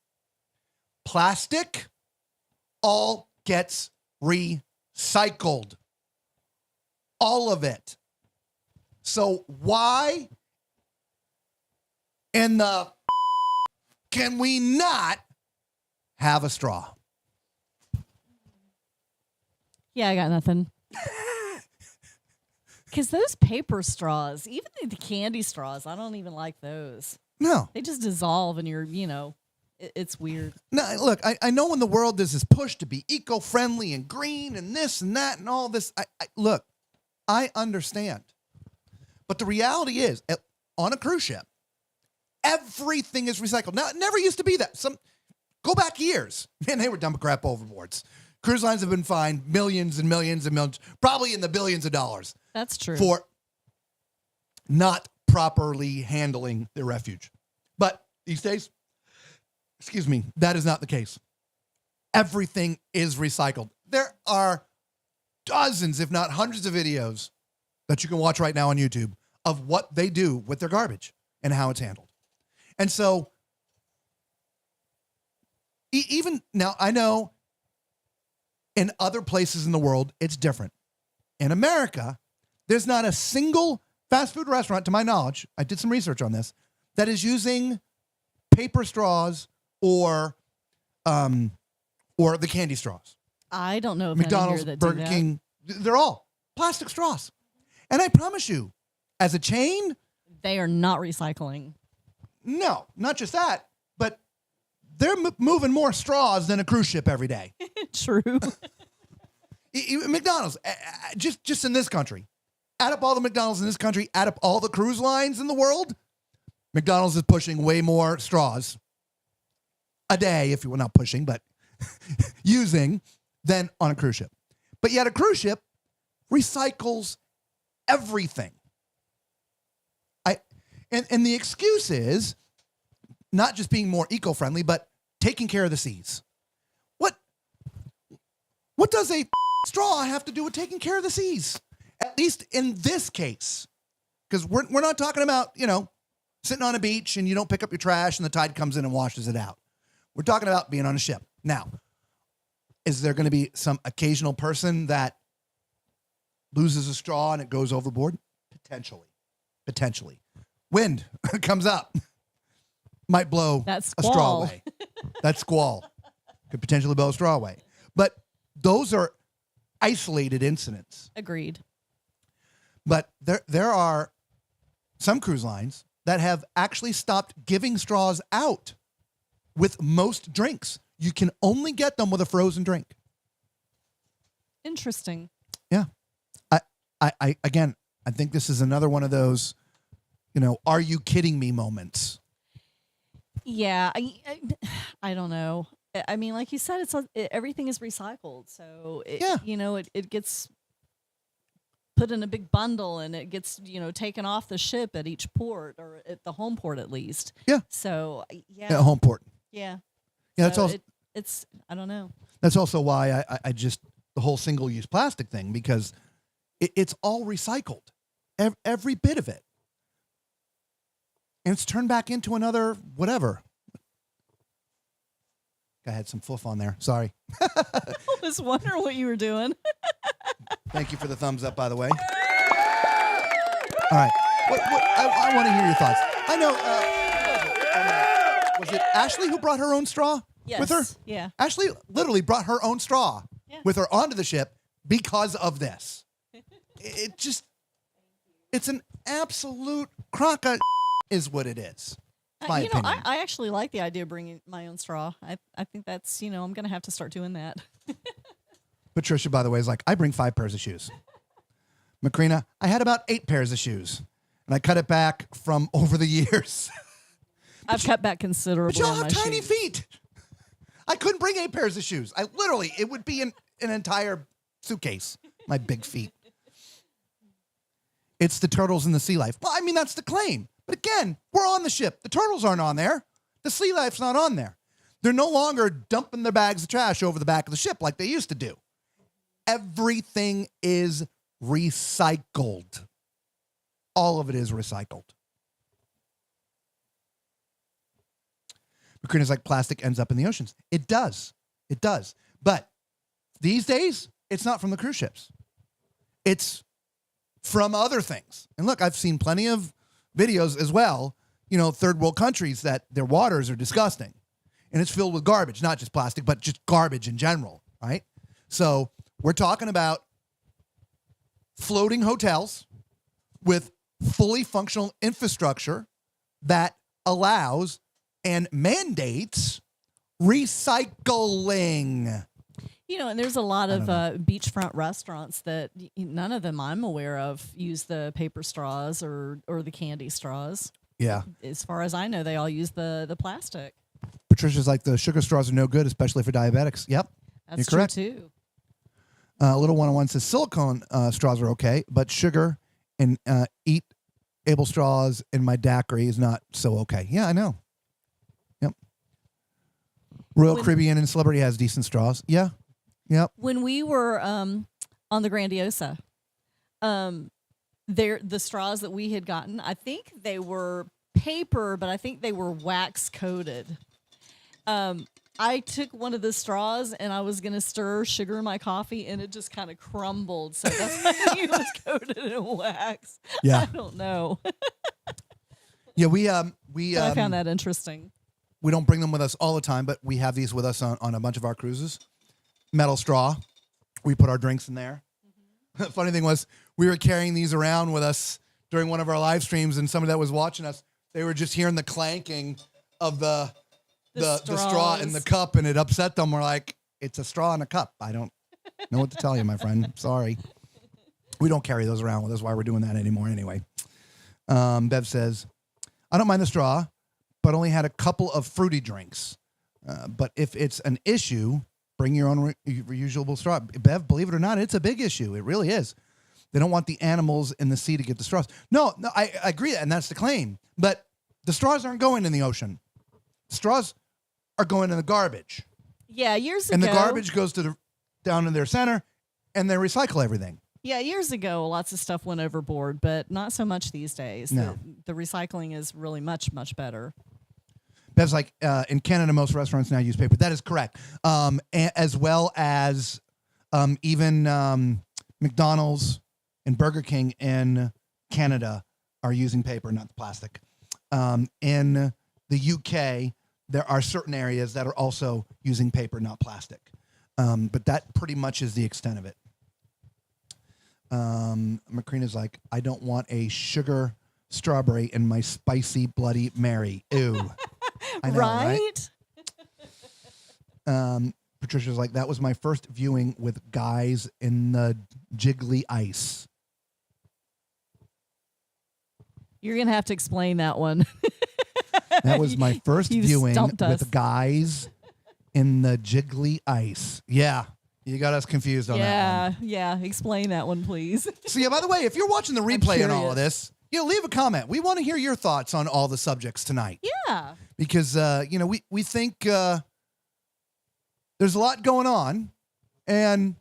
Plastic all gets recycled. All of it. So why in the can we not have a straw? Yeah, I got nothing. Because those paper straws, even the candy straws, I don't even like those. No. They just dissolve and it's weird. No, look, I know in the world there's this push to be eco-friendly and green and this and that and all this. Look, I understand. But the reality is, on a cruise ship, everything is recycled. Now, it never used to be that. Go back years. Man, they were dumping crap overboards. Cruise lines have been fined millions and millions and millions, probably in the billions of dollars. That's true. For not properly handling their refuge. But these days, that is not the case. Everything is recycled. There are dozens, if not hundreds of videos that you can watch right now on YouTube of what they do with their garbage and how it's handled. And so, even now, I know in other places in the world, it's different. In America, there's not a single fast food restaurant, to my knowledge, I did some research on this, that is using paper straws or the candy straws. I don't know if McDonald's, any here that Burger do that. King, they're all plastic straws. And I promise you, as a chain, They are not recycling. no, not just that, but they're moving more straws than a cruise ship every day. True. McDonald's, just in this country, add up all the McDonald's in this country, add up all the cruise lines in the world, McDonald's is pushing way more straws a day, if you were not pushing, but using, than on a cruise ship. But yet a cruise ship recycles everything. And the excuse is not just being more eco-friendly, but taking care of the seas. What does a straw have to do with taking care of the seas? At least in this case. Because we're not talking about, sitting on a beach and you don't pick up your trash and the tide comes in and washes it out. We're talking about being on a ship. Now, is there going to be some occasional person that loses a straw and it goes overboard? Potentially. Wind comes up. Might blow a straw away. That squall could potentially blow a straw away. But those are isolated incidents. Agreed. But there are some cruise lines that have actually stopped giving straws out with most drinks. You can only get them with a frozen drink. Interesting. Yeah. I think this is another one of those, are you kidding me moments? Yeah. I don't know. I mean, like you said, everything is recycled. So, it gets put in a big bundle and it gets, taken off the ship at each port or at the home port at least. Yeah. So, yeah. At home port. Yeah. Yeah, so that's also, I don't know. That's also why I just, the whole single-use plastic thing, because it's all recycled. Every bit of it. And it's turned back into another whatever. I had some fluff on there. Sorry. I was wondering what you were doing. Thank you for the thumbs up, by the way. All right. I want to hear your thoughts. I know. Was it Ashley who brought her own straw with her? Yeah. Ashley literally brought her own straw with her onto the ship because of this. It's an absolute crock of is what it is. My opinion. I actually like the idea of bringing my own straw. I think that's, I'm going to have to start doing that. Patricia, by the way, is like, I bring 5 pairs of shoes. Macrina, I had about 8 pairs of shoes, and I cut it back from over the years. I've cut back considerably. But y'all on have my tiny shoes. feet. I couldn't bring 8 pairs of shoes. It would be an entire suitcase, my big feet. It's the turtles and the sea life. Well, I mean, that's the claim. But again, we're on the ship. The turtles aren't on there. The sea life's not on there. They're no longer dumping their bags of trash over the back of the ship like they used to do. Everything is recycled. All of it is recycled. Macrina's like, plastic ends up in the oceans. It does. It does. But these days, it's not from the cruise ships. It's from other things. And look, I've seen plenty of videos as well, third world countries that their waters are disgusting. And it's filled with garbage, not just plastic, but just garbage in general, right? So we're talking about floating hotels with fully functional infrastructure that allows and mandates recycling. And there's a lot of beachfront restaurants that none of them I'm aware of use the paper straws or the candy straws. Yeah. As far as I know, they all use the plastic. Patricia's like, the sugar straws are no good, especially for diabetics. Yep. That's You're true, correct. too. Little 101 says silicone straws are okay, but sugar and eat able straws in my daiquiri is not so okay. Yeah, I know. Yep. Royal Caribbean and Celebrity has decent straws. Yeah. Yep. When we were on the Grandiosa, the straws that we had gotten, I think they were paper, but I think they were wax coated. I took one of the straws and I was going to stir sugar in my coffee and it just kind of crumbled. So that's why it was coated in wax. Yeah. I don't know. Yeah, we I found that interesting. We don't bring them with us all the time, but we have these with us on a bunch of our cruises. Metal straw. We put our drinks in there. Mm-hmm. Funny thing was, we were carrying these around with us during one of our live streams, and somebody that was watching us, they were just hearing the clanking of the straw in the cup, and it upset them. We're like, it's a straw in a cup. I don't know what to tell you, my friend. Sorry. We don't carry those around with us. Why we're doing that anymore anyway. Bev says, I don't mind the straw, but only had a couple of fruity drinks. But if it's an issue, bring your own reusable straw. Bev, believe it or not, it's a big issue. It really is. They don't want the animals in the sea to get the straws. No, I agree, and that's the claim. But the straws aren't going in the ocean. Straws are going in the garbage. Yeah, years ago. And the garbage goes down in their center, and they recycle everything. Yeah, years ago, lots of stuff went overboard, but not so much these days. No. The recycling is really much, much better. Bev's like, in Canada, most restaurants now use paper. That is correct. As well as even McDonald's and Burger King in Canada are using paper, not the plastic. In the UK, there are certain areas that are also using paper, not plastic. But that pretty much is the extent of it. Macrina's like, I don't want a sugar strawberry in my spicy Bloody Mary. Ew. I know, right? Patricia's like, that was my first viewing with guys in the jiggly ice. You're going to have to explain that one. That was my first viewing stumped us. with guys in the jiggly ice. Yeah. You got us confused on that one. Yeah. Explain that one, please. So, yeah, by the way, if you're watching the replay and all of curious. this, leave a comment. We want to hear your thoughts on all the subjects tonight. Yeah. Because, we think there's a lot going on, and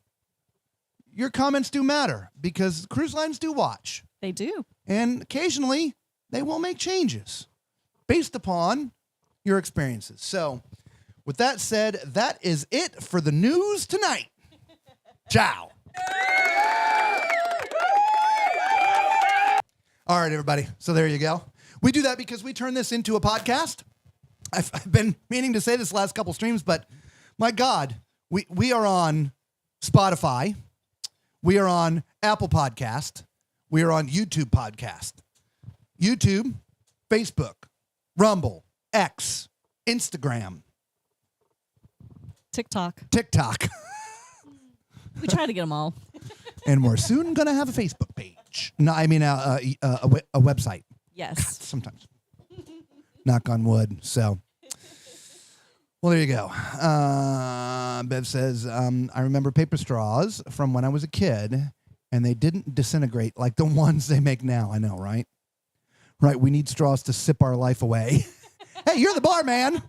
your comments do matter because cruise lines do watch. They do. And occasionally, they will make changes based upon your experiences. So, with that said, that is it for the news tonight. Ciao. All right, everybody. So there you go. We do that because we turn this into a podcast. I've been meaning to say this last couple streams, but my God, we are on Spotify. We are on Apple Podcast. We are on YouTube Podcast. YouTube, Facebook, Rumble, X, Instagram, TikTok. We try to get them all. And we're soon going to have a Facebook page. No, I mean a website. Yes. Sometimes. Knock on wood. So, well, there you go. Bev says, I remember paper straws from when I was a kid, and they didn't disintegrate like the ones they make now. I know, right? Right, we need straws to sip our life away. Hey, you're the barman.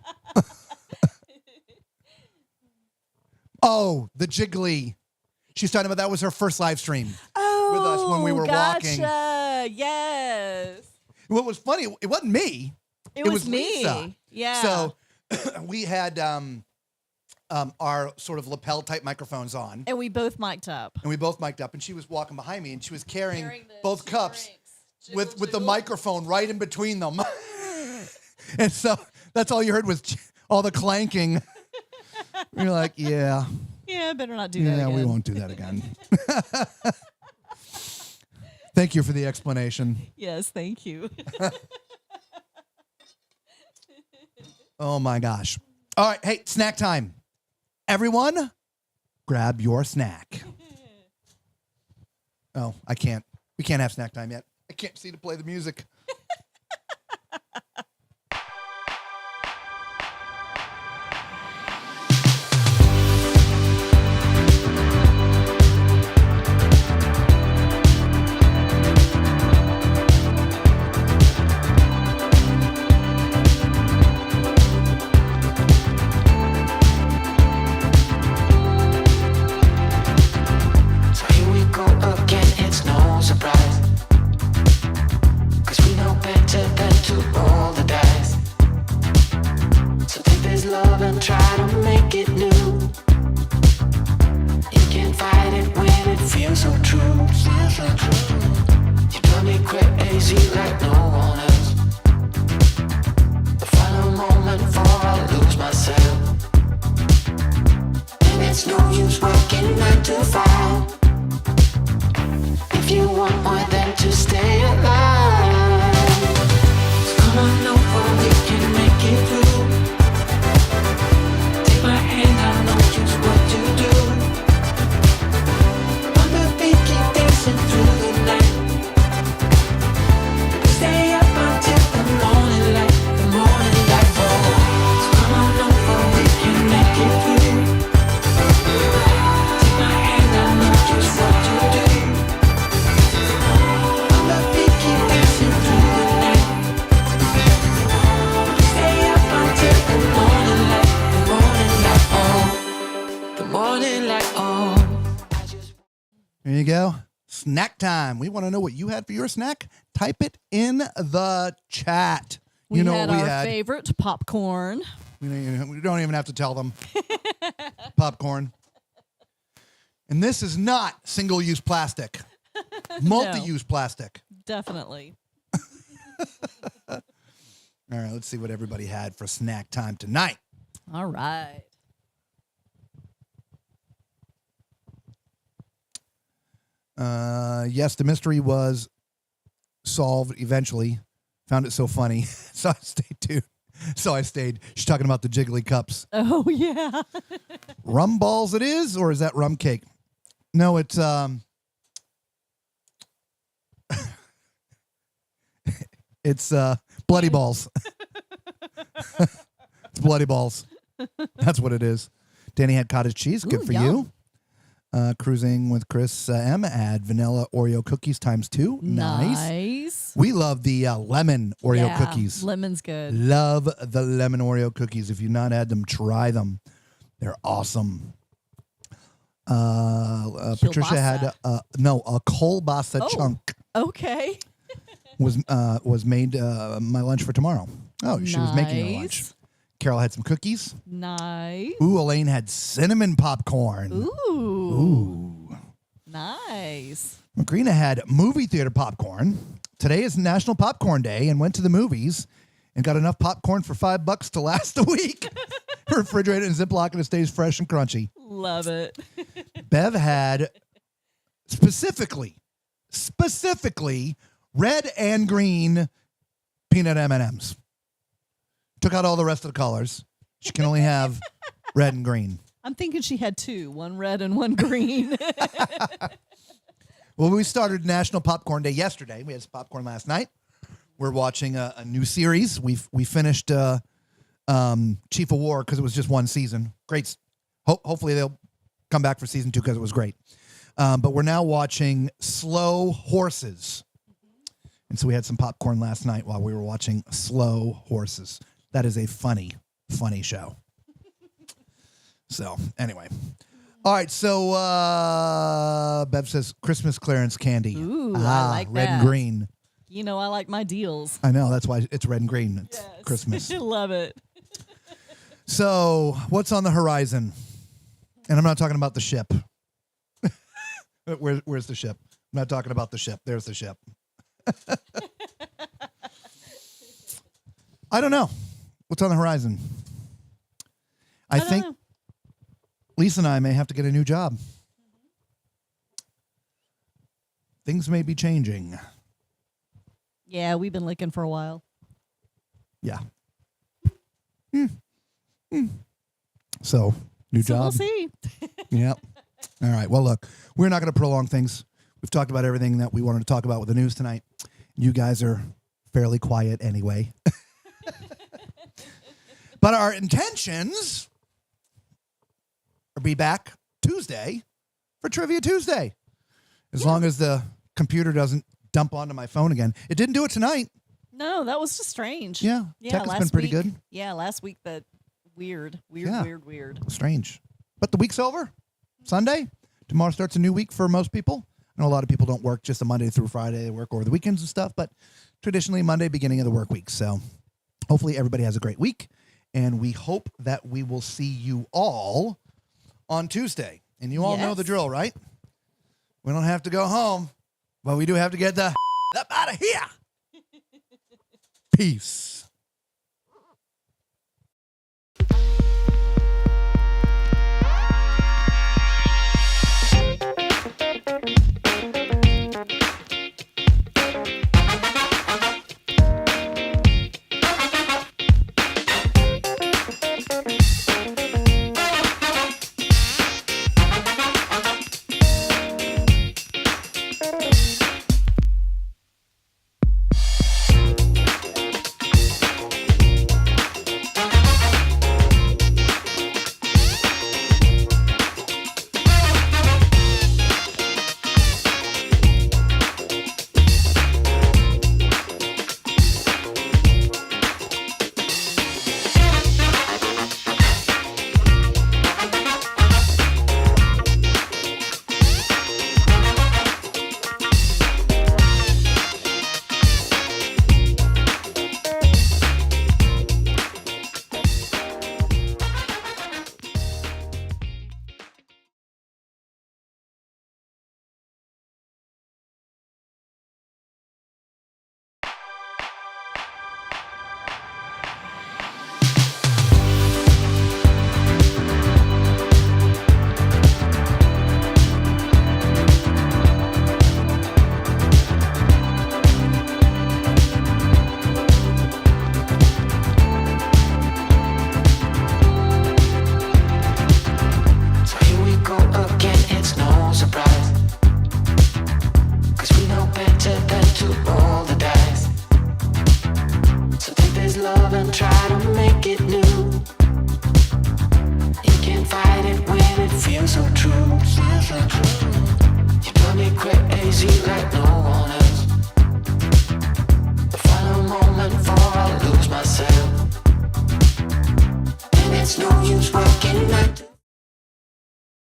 Oh, the Jiggly. She's talking about that was her first live stream with us when we were walking. Yes. What was funny, it wasn't me. It was me. Lisa. Yeah. So we had our sort of lapel type microphones on. And we both mic'd up. And she was walking behind me, and she was carrying both cups with the microphone right in between them. And so that's all you heard was all the clanking. You're like, yeah. Yeah, better not do that again. Yeah, we won't do that again. Thank you for the explanation. Yes, thank you. Oh, my gosh. All right. Hey, snack time. Everyone, grab your snack. Oh, I can't. We can't have snack time yet. I can't see to play the music. There you go. Snack time. We want to know what you had for your snack. Type it in the chat. We had our favorite popcorn. We don't even have to tell them. Popcorn. And this is not single-use plastic. Multi-use plastic. Definitely. All right, let's see what everybody had for snack time tonight. All right. Yes, the mystery was solved eventually. Found it so funny. So I stayed tuned. She's talking about the jiggly cups. Oh, yeah. Rum balls it is, or is that rum cake? No, it's it's bloody balls. It's bloody balls. That's what it is. Danny had cottage cheese. Good for you. Cruising with Chris M. Add vanilla Oreo cookies ×2. Nice. We love the lemon Oreo cookies. Lemon's good. Love the lemon Oreo cookies. If you've not had them, try them. They're awesome. Patricia had a kielbasa chunk. Okay. was made my lunch for tomorrow. Oh, she was making her lunch. Carol had some cookies. Nice. Ooh, Elaine had cinnamon popcorn. Ooh. Nice. Macrina had movie theater popcorn. Today is National Popcorn Day and went to the movies. and got enough popcorn for $5 to last a week. Refrigerated in Ziploc and it stays fresh and crunchy. Love it. Bev had specifically red and green peanut M&Ms. Took out all the rest of the colors. She can only have red and green. I'm thinking she had two, one red and one green. Well, we started National Popcorn Day yesterday. We had some popcorn last night. We're watching a new series. We finished Chief of War because it was just one season. Great. Hopefully they'll come back for season 2 because it was great. But we're now watching Slow Horses. And so we had some popcorn last night while we were watching Slow Horses. That is a funny show. So, anyway. All right, so Bev says Christmas clearance candy. Ooh, I like red that. and green. You know, I like my deals. I know, that's why it's red and green. It's Christmas. Love it. So, what's on the horizon? And I'm not talking about the ship. Where's the ship? I'm not talking about the ship. There's the ship. I don't know. What's on the horizon? I think know. Lisa and I may have to get a new job. Things may be changing. Yeah, we've been looking for a while. Yeah. So, new job. We'll see. Yep. All right. Well, look, we're not going to prolong things. We've talked about everything that we wanted to talk about with the news tonight. You guys are fairly quiet anyway. But our intentions are be back Tuesday for Trivia Tuesday. As long as the computer doesn't dump onto my phone again. It didn't do it tonight. No, that was just strange. Yeah. Tech has been pretty good. Yeah, last week that weird. Strange. But the week's over. Sunday. Tomorrow starts a new week for most people. I know a lot of people don't work just a Monday through Friday. They work over the weekends and stuff, but traditionally Monday, beginning of the work week. So hopefully everybody has a great week, and we hope that we will see you all on Tuesday. And you all know the drill, right? We don't have to go home, but we do have to get the up out of here. Peace. so true. You drive me crazy like no